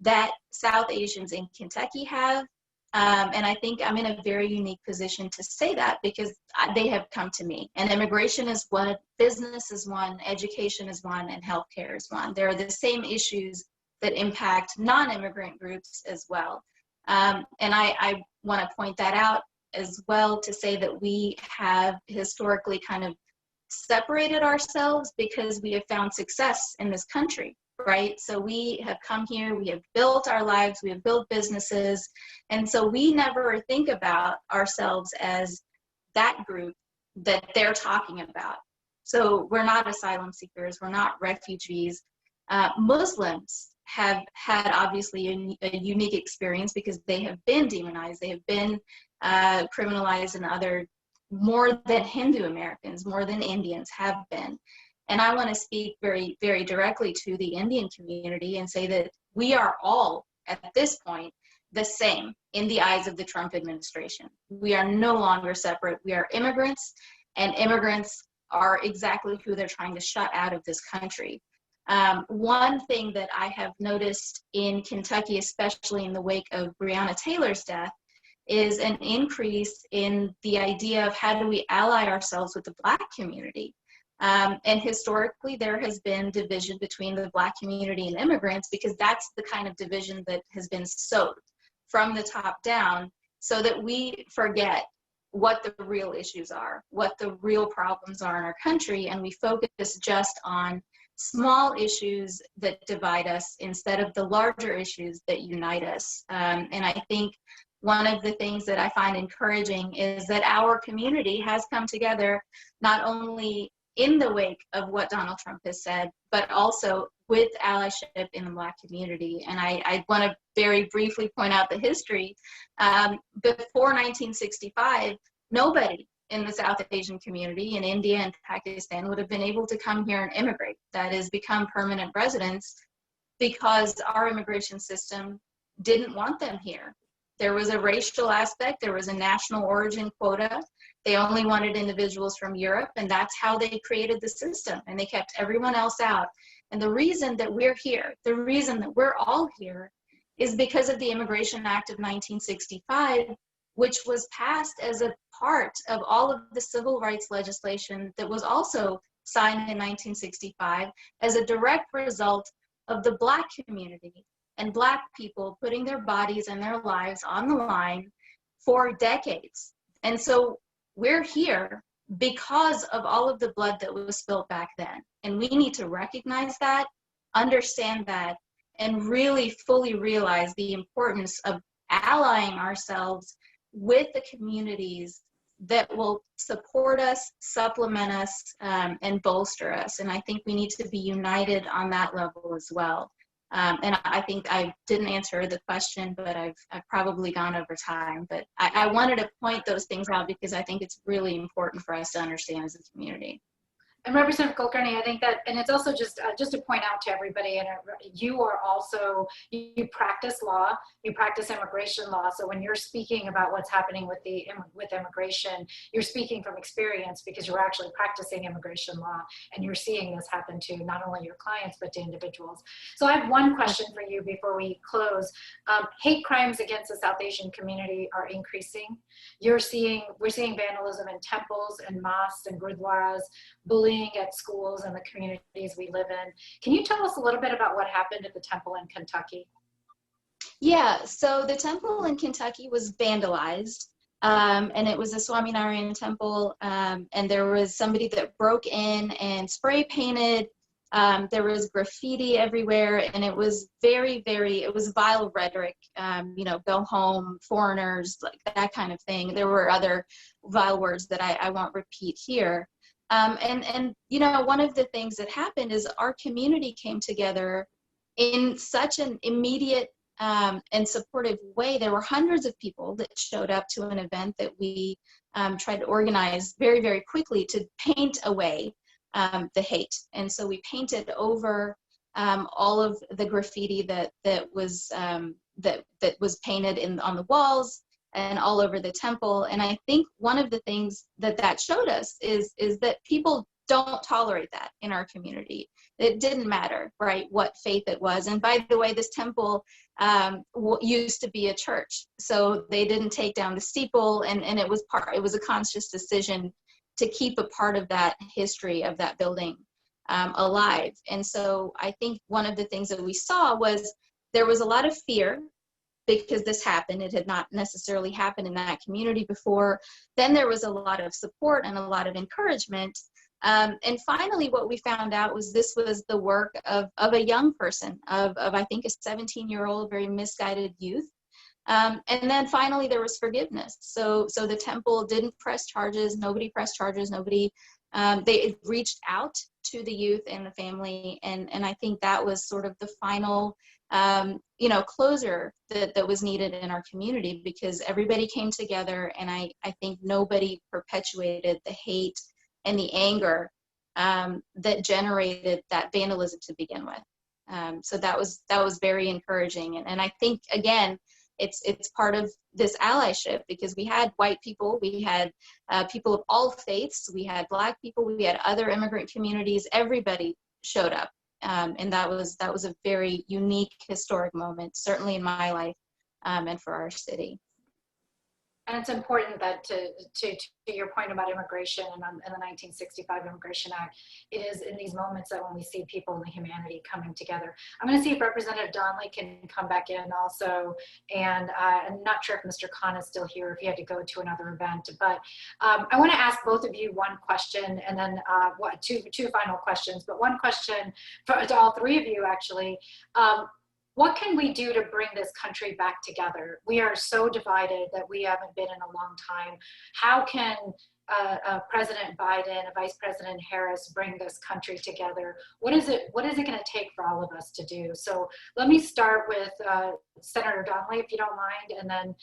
that South Asians in Kentucky have. And I think I'm in a very unique position to say that, because they have come to me. And immigration is one, business is one, education is one, and healthcare is one. There are the same issues that impact non-immigrant groups as well. And I want to point that out as well, to say that we have historically kind of separated ourselves because we have found success in this country, right? So we have come here, we have built our lives, we have built businesses, and so we never think about ourselves as that group that they're talking about. So we're not asylum seekers, we're not refugees. Muslims have had obviously a unique experience because they have been demonized, they have been criminalized, and other, more than Hindu Americans, more than Indians have been. And I want to speak very, very directly to the Indian community and say that we are all, at this point, the same in the eyes of the Trump administration. We are no longer separate. We are immigrants, and immigrants are exactly who they're trying to shut out of this country. One thing that I have noticed in Kentucky, especially in the wake of Breonna Taylor's death, is an increase in the idea of how do we ally ourselves with the Black community. And historically, there has been division between the Black community and immigrants because that's the kind of division that has been sowed from the top down, so that we forget what the real issues are, what the real problems are in our country, and we focus just on small issues that divide us instead of the larger issues that unite us. And I think one of the things that I find encouraging is that our community has come together, not only in the wake of what Donald Trump has said, but also with allyship in the Black community. And I want to very briefly point out the history. Before 1965, nobody in the South Asian community in India and Pakistan would have been able to come here and immigrate, that is, become permanent residents, because our immigration system didn't want them here. There was a racial aspect, there was a national origin quota. They only wanted individuals from Europe, and that's how they created the system, and they kept everyone else out. And the reason that we're here, the reason that we're all here, is because of the Immigration Act of 1965, which was passed as a part of all of the civil rights legislation that was also signed in 1965 as a direct result of the Black community and Black people putting their bodies and their lives on the line for decades. And so we're here because of all of the blood that was spilled back then. And we need to recognize that, understand that, and really fully realize the importance of allying ourselves with the communities that will support us, supplement us, and bolster us. And I think we need to be united on that level as well. And I think I didn't answer the question, but I've probably gone over time. But I wanted to point those things out because I think it's really important for us to understand as a community. And Representative Kulkarni, I think that, and it's also just to point out to everybody, and you are also, you practice law, you practice immigration law. So when you're speaking about what's happening with immigration, you're speaking from experience because you're actually practicing immigration law, and you're seeing this happen to not only your clients, but to individuals. So I have one question for you before we close. Hate crimes against the South Asian community are increasing. We're seeing vandalism in temples and mosques and gurdwaras, bullying at schools and the communities we live in. Can you tell us a little bit about what happened at the temple in Kentucky? Yeah, so the temple in Kentucky was vandalized, and it was a Swaminarayan temple, and there was somebody that broke in and spray painted. There was graffiti everywhere, and it was it was vile rhetoric, go home, foreigners, like that kind of thing. There were other vile words that I won't repeat here. And one of the things that happened is our community came together in such an immediate and supportive way. There were hundreds of people that showed up to an event that we tried to organize very, very quickly to paint away the hate. And so we painted over all of the graffiti that was painted on the walls and all over the temple. And I think one of the things that showed us is that people don't tolerate that in our community. It didn't matter, right, what faith it was. And by the way, this temple used to be a church, so they didn't take down the steeple, and it was a conscious decision to keep a part of that history of that building alive. And so I think one of the things that we saw was there was a lot of fear because this happened. It had not necessarily happened in that community before. Then there was a lot of support and a lot of encouragement. And finally, what we found out was this was the work of a young person, of I think a 17-year-old, very misguided youth. And then finally, there was forgiveness. So the temple didn't press charges. Nobody pressed charges. Nobody. They reached out to the youth and the family, and I think that was sort of the final, closure that was needed in our community, because everybody came together, and I think nobody perpetuated the hate and the anger that generated that vandalism to begin with. So that was very encouraging, and I think again, it's part of this allyship, because we had white people, we had people of all faiths, we had Black people, we had other immigrant communities. Everybody showed up, and that was a very unique, historic moment, certainly in my life and for our city. And it's important that to your point about immigration and the 1965 Immigration Act, it is in these moments that when we see people in the humanity coming together. I'm going to see if Representative Donnelly can come back in also. And I'm not sure if Mr. Khan is still here, if he had to go to another event. But I want to ask both of you one question, and then two final questions. But one question to all three of you, actually. What can we do to bring this country back together? We are so divided that we haven't been in a long time. How can President Biden and Vice President Harris bring this country together? What is it going to take for all of us to do? So let me start with Senator Donnelly, if you don't mind, and then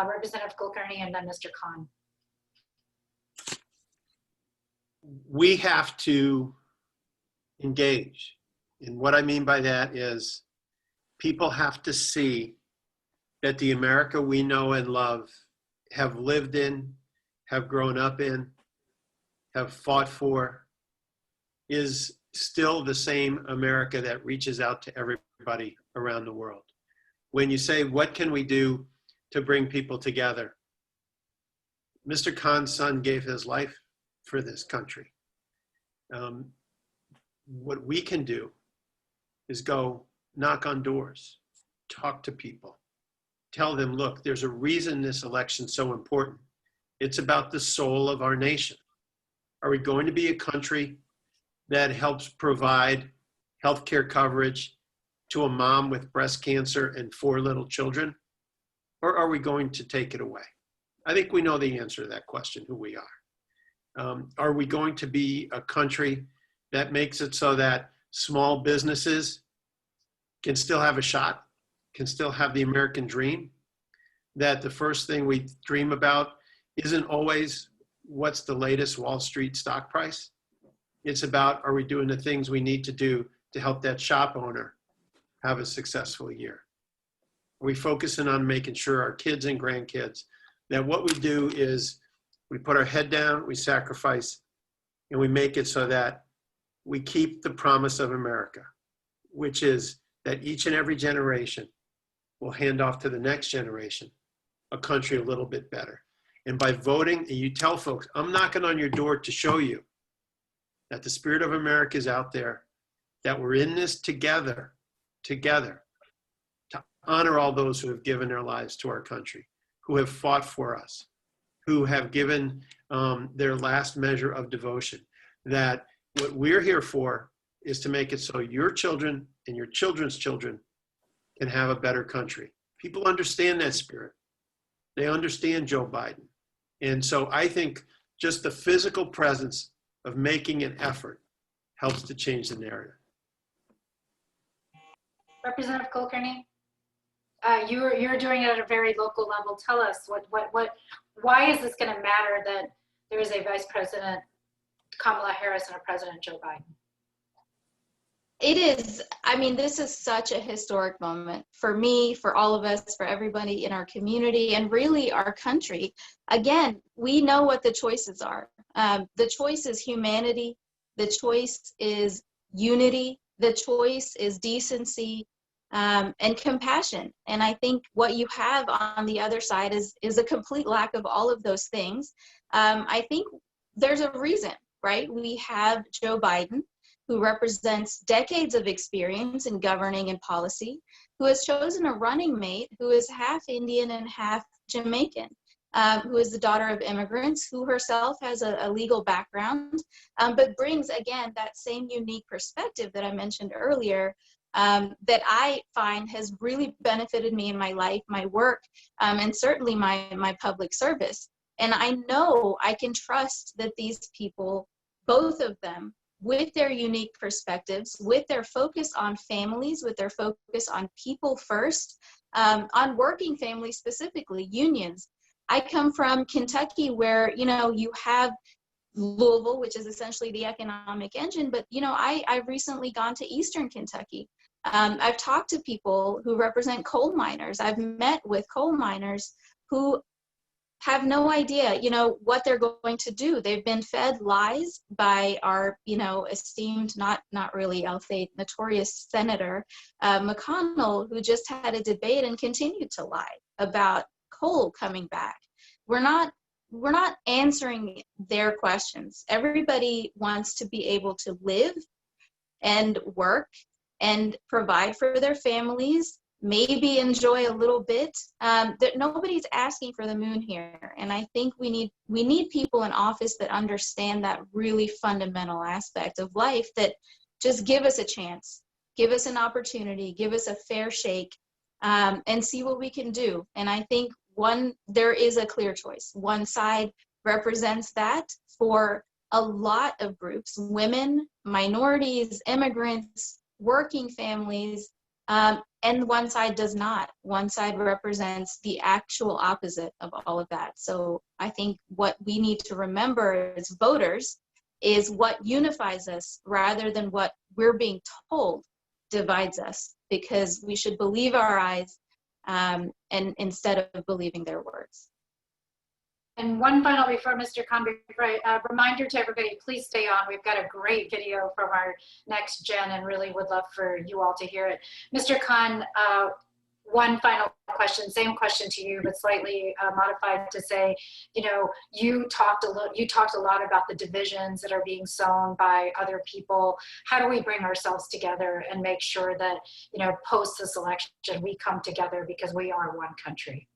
Representative Kulkarni, and then Mr. Khan. We have to engage. And what I mean by that is, people have to see that the America we know and love, have lived in, have grown up in, have fought for, is still the same America that reaches out to everybody around the world. When you say, what can we do to bring people together? Mr. Khan's son gave his life for this country. What we can do is go knock on doors, talk to people, tell them, look, there's a reason this election's so important. It's about the soul of our nation. Are we going to be a country that helps provide healthcare coverage to a mom with breast cancer and 4 little children? Or are we going to take it away? I think we know the answer to that question, who we are. Are we going to be a country that makes it so that small businesses can still have a shot, can still have the American dream, that the first thing we dream about isn't always what's the latest Wall Street stock price? It's about, are we doing the things we need to do to help that shop owner have a successful year? Are we focusing on making sure our kids and grandkids, that what we do is we put our head down, we sacrifice, and we make it so that we keep the promise of America, which is that each and every generation will hand off to the next generation a country a little bit better. And by voting, and you tell folks, I'm knocking on your door to show you that the spirit of America is out there, that we're in this together, to honor all those who have given their lives to our country, who have fought for us, who have given their last measure of devotion. That what we're here for is to make it so your children and your children's children can have a better country. People understand that spirit. They understand Joe Biden. And so I think just the physical presence of making an effort helps to change the narrative. Representative Kulkarni, you're doing it at a very local level. Tell us why is this going to matter that there is a Vice President Kamala Harris and a President Joe Biden? It is, I mean, this is such a historic moment for me, for all of us, for everybody in our community, and really our country. Again, we know what the choices are. The choice is humanity. The choice is unity. The choice is decency and compassion. And I think what you have on the other side is a complete lack of all of those things. I think there's a reason, right? We have Joe Biden, who represents decades of experience in governing and policy, who has chosen a running mate who is half Indian and half Jamaican. who is the daughter of immigrants, who herself has a legal background, but brings, again, that same unique perspective that I mentioned earlier, that I find has really benefited me in my life, my work, and certainly my public service. And I know I can trust that these people, both of them, with their unique perspectives, with their focus on families, with their focus on people first, on working families specifically, unions. I come from Kentucky where, you know, you have Louisville, which is essentially the economic engine, but, you know, I've recently gone to Eastern Kentucky. I've talked to people who represent coal miners. I've met with coal miners who have no idea, you know, what they're going to do. They've been fed lies by our, you know, esteemed, not really, I'll say, notorious Senator McConnell, who just had a debate and continued to lie about coal coming back. We're not answering their questions. Everybody wants to be able to live and work and provide for their families, maybe enjoy a little bit. That nobody's asking for the moon here. And I think we need people in office that understand that really fundamental aspect of life, that just give us a chance, give us an opportunity, give us a fair shake, and see what we can do. And I think there is a clear choice. One side represents that for a lot of groups: women, minorities, immigrants, working families, and one side does not. One side represents the actual opposite of all of that. So I think what we need to remember as voters is what unifies us rather than what we're being told divides us, because we should believe our eyes and instead of believing their words. And one final before Mr. Khan, a reminder to everybody, please stay on. We've got a great video from our next gen and really would love for you all to hear it. Mr. Khan, one final question, same question to you, but slightly modified to say, you know, you talked a lot about the divisions that are being sown by other people. How do we bring ourselves together and make sure that, you know, post this election, we come together because we are one country?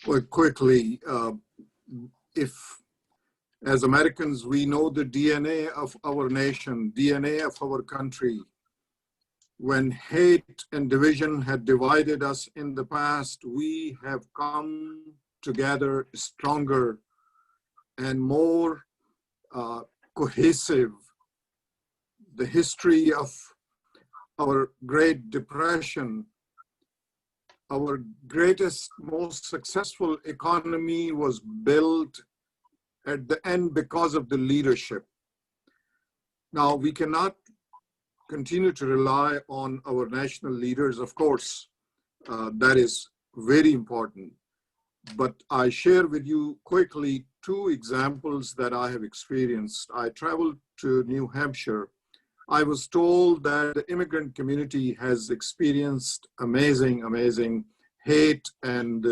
Well, quickly, if as Americans, we know the DNA of our nation, DNA of our country. When hate and division had divided us in the past, we have come together stronger and more cohesive. The history of our Great Depression, our greatest, most successful economy was built at the end because of the leadership. Now, we cannot continue to rely on our national leaders. Of course, that is very important. But I share with you quickly two examples that I have experienced. I traveled to New Hampshire. I was told that the immigrant community has experienced amazing hate and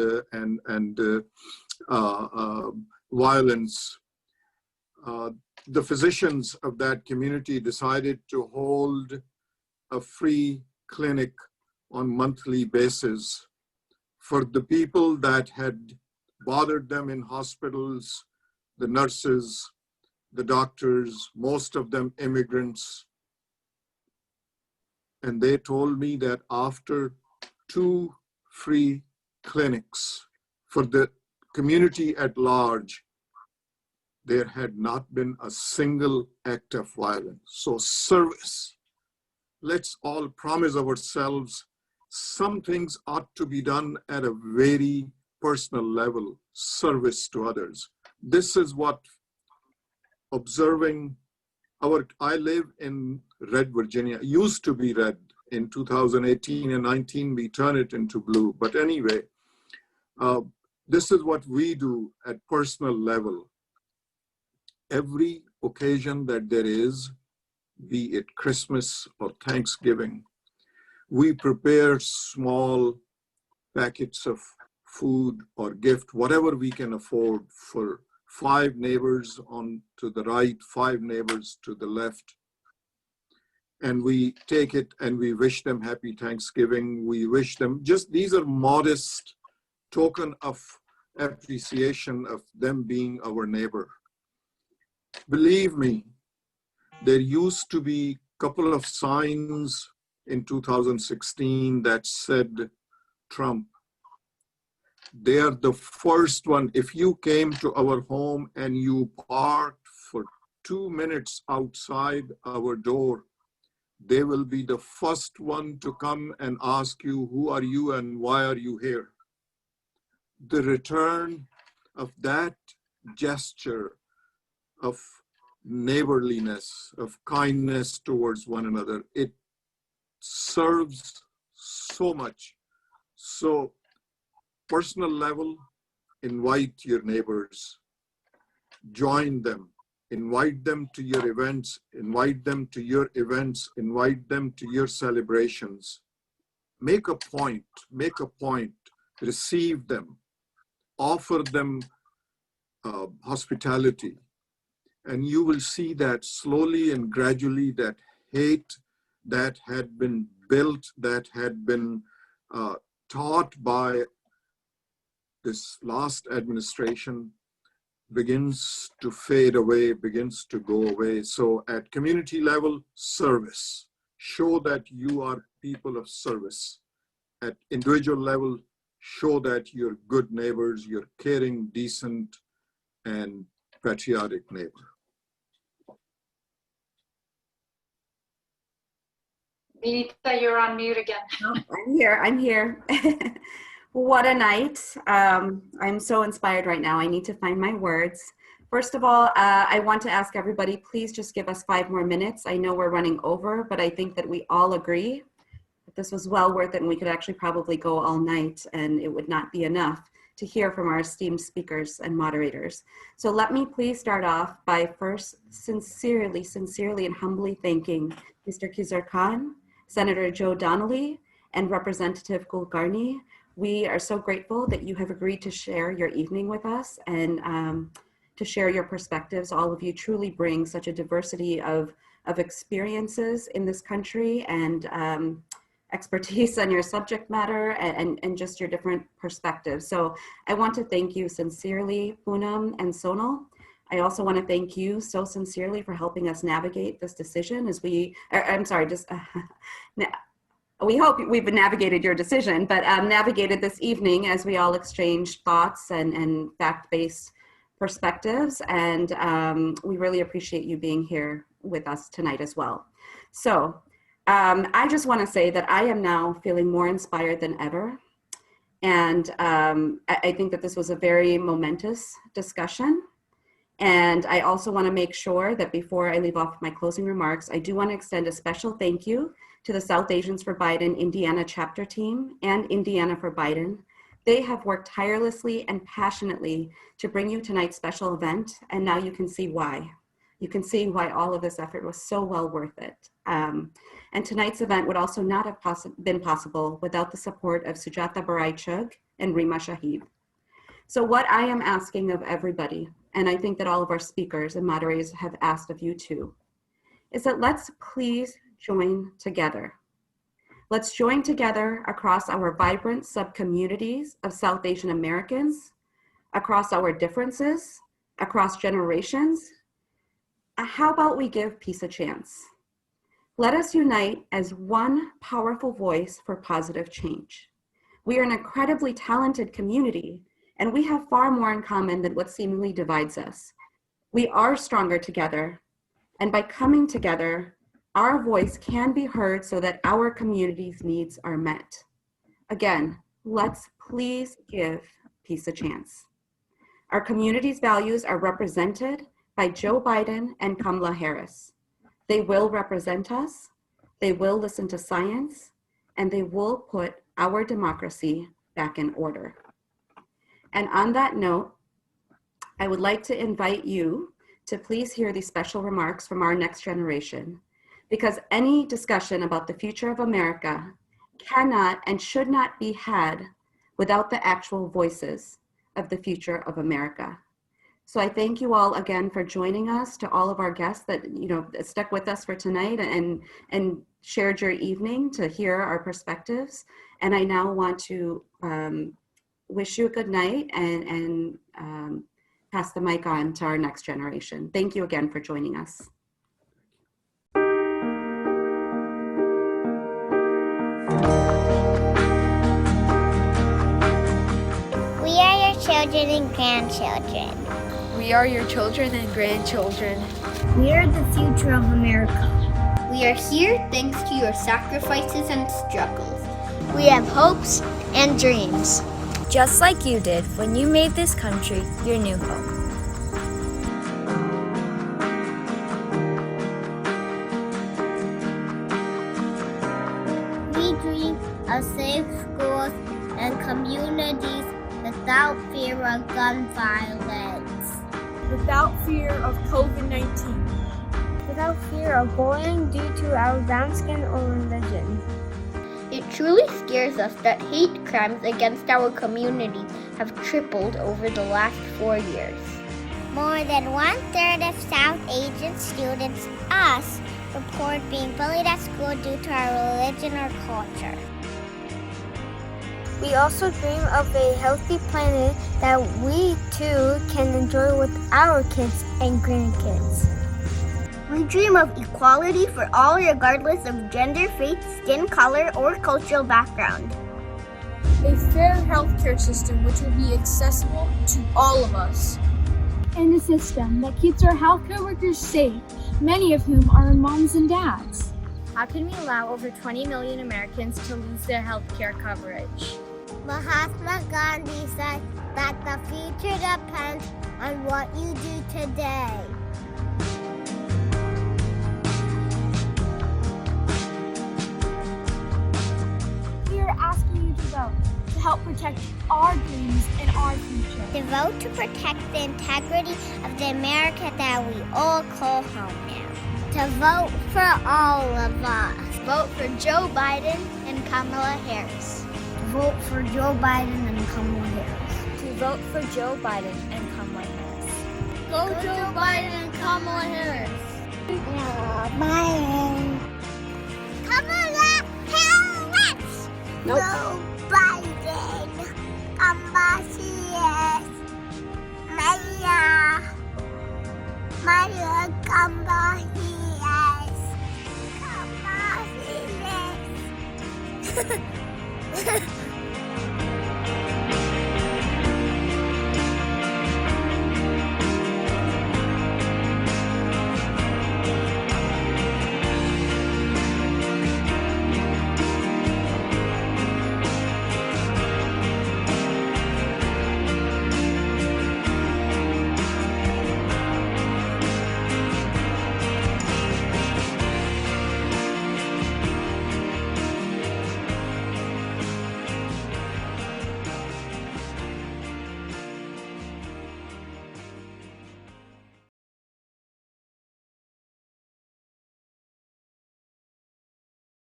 violence. The physicians of that community decided to hold a free clinic on monthly basis for the people that had bothered them in hospitals, the nurses, the doctors, most of them immigrants. And they told me that after 2 free clinics for the community at large, there had not been a single act of violence. So service, let's all promise ourselves some things ought to be done at a very personal level, service to others. This is what observing I live in Red, Virginia, used to be red. In 2018 and 19, we turn it into blue. But anyway, this is what we do at personal level. Every occasion that there is, be it Christmas or Thanksgiving, we prepare small packets of food or gift, whatever we can afford, for 5 neighbors on to the right, 5 neighbors to the left. And we take it and we wish them happy Thanksgiving. We wish them these are modest token of appreciation of them being our neighbor. Believe me, there used to be a couple of signs in 2016 that said Trump. They are the first one. If you came to our home and you parked for 2 minutes outside our door, they will be the first one to come and ask you, who are you and why are you here? The return of that gesture of neighborliness, of kindness towards one another, it serves so much. So, personal level, invite your neighbors, join them, invite them to your events, invite them to your events, invite them to your celebrations. Make a point, receive them, offer them hospitality. And you will see that slowly and gradually that hate that had been built, that had been taught by this last administration begins to fade away, begins to go away. So at community level, service. Show that you are people of service. At individual level, show that you're good neighbors, you're caring, decent, and patriotic neighbor. Vinita, you're on mute again. I'm here. What a night. I'm so inspired right now. I need to find my words. First of all, I want to ask everybody, please just give us 5 more minutes. I know we're running over, but I think that we all agree that this was well worth it, and we could actually probably go all night and it would not be enough to hear from our esteemed speakers and moderators. So let me please start off by first sincerely and humbly thanking Mr. Khizr Khan, Senator Joe Donnelly, and Representative Kulkarni. We are so grateful that you have agreed to share your evening with us and to share your perspectives. All of you truly bring such a diversity of experiences in this country and expertise on your subject matter and just your different perspectives. So I want to thank you sincerely, Poonam and Sonal. I also want to thank you so sincerely for helping us navigate this decision as we hope we've navigated your decision, but navigated this evening as we all exchanged thoughts and fact-based perspectives. And we really appreciate you being here with us tonight as well. So I just want to say that I am now feeling more inspired than ever. And I think that this was a very momentous discussion. And I also want to make sure that before I leave off my closing remarks, I do want to extend a special thank you to the South Asians for Biden Indiana chapter team and Indiana for Biden. They have worked tirelessly and passionately to bring you tonight's special event, and now you can see why. You can see why all of this effort was so well worth it. And tonight's event would also not have been possible without the support of Sujata Barai-Chugh and Rima Shahid. So what I am asking of everybody, and I think that all of our speakers and moderators have asked of you too, is that let's please join together. Let's join together across our vibrant sub-communities of South Asian Americans, across our differences, across generations. How about we give peace a chance? Let us unite as one powerful voice for positive change. We are an incredibly talented community, and we have far more in common than what seemingly divides us. We are stronger together, and by coming together, our voice can be heard so that our community's needs are met. Again, let's please give peace a chance. Our community's values are represented by Joe Biden and Kamala Harris. They will represent us, they will listen to science, and they will put our democracy back in order. And on that note, I would like to invite you to please hear these special remarks from our next generation, because any discussion about the future of America cannot and should not be had without the actual voices of the future of America. So I thank you all again for joining us, to all of our guests that stuck with us for tonight and shared your evening to hear our perspectives. And I now want to wish you a good night and pass the mic on to our next generation. Thank you again for joining us. We are your children and grandchildren. We are your children and grandchildren. We are the future of America. We are here thanks to your sacrifices and struggles. We have hopes and dreams. Just like you did when you made this country your new home. We dream of safe schools and communities without fear of gun violence. Without fear of COVID-19. Without fear of bullying due to our brown skin or religion. It truly scares us that hate crimes against our community have tripled over the last 4 years. More than 1/3 of South Asian students, us, report being bullied at school due to our religion or culture. We also dream of a healthy planet that we too can enjoy with our kids and grandkids. We dream of equality for all regardless of gender, faith, skin color, or cultural background. A fair healthcare system which will be accessible to all of us. And a system that keeps our healthcare workers safe, many of whom are moms and dads. How can we allow over 20 million Americans to lose their healthcare coverage? Mahatma Gandhi said that the future depends on what you do today. We are asking you to vote to help protect our dreams and our future. To vote to protect the integrity of the America that we all call home now. To vote for all of us. Vote for Joe Biden and Kamala Harris. Vote for Joe Biden and Kamala Harris. To vote for Joe Biden and Kamala Harris. Go Joe Biden and Kamala Harris. Biden. Kamala Harris. Nope. Joe Biden. Kamala Harris. Maria Kamala Harris. Kamala Harris.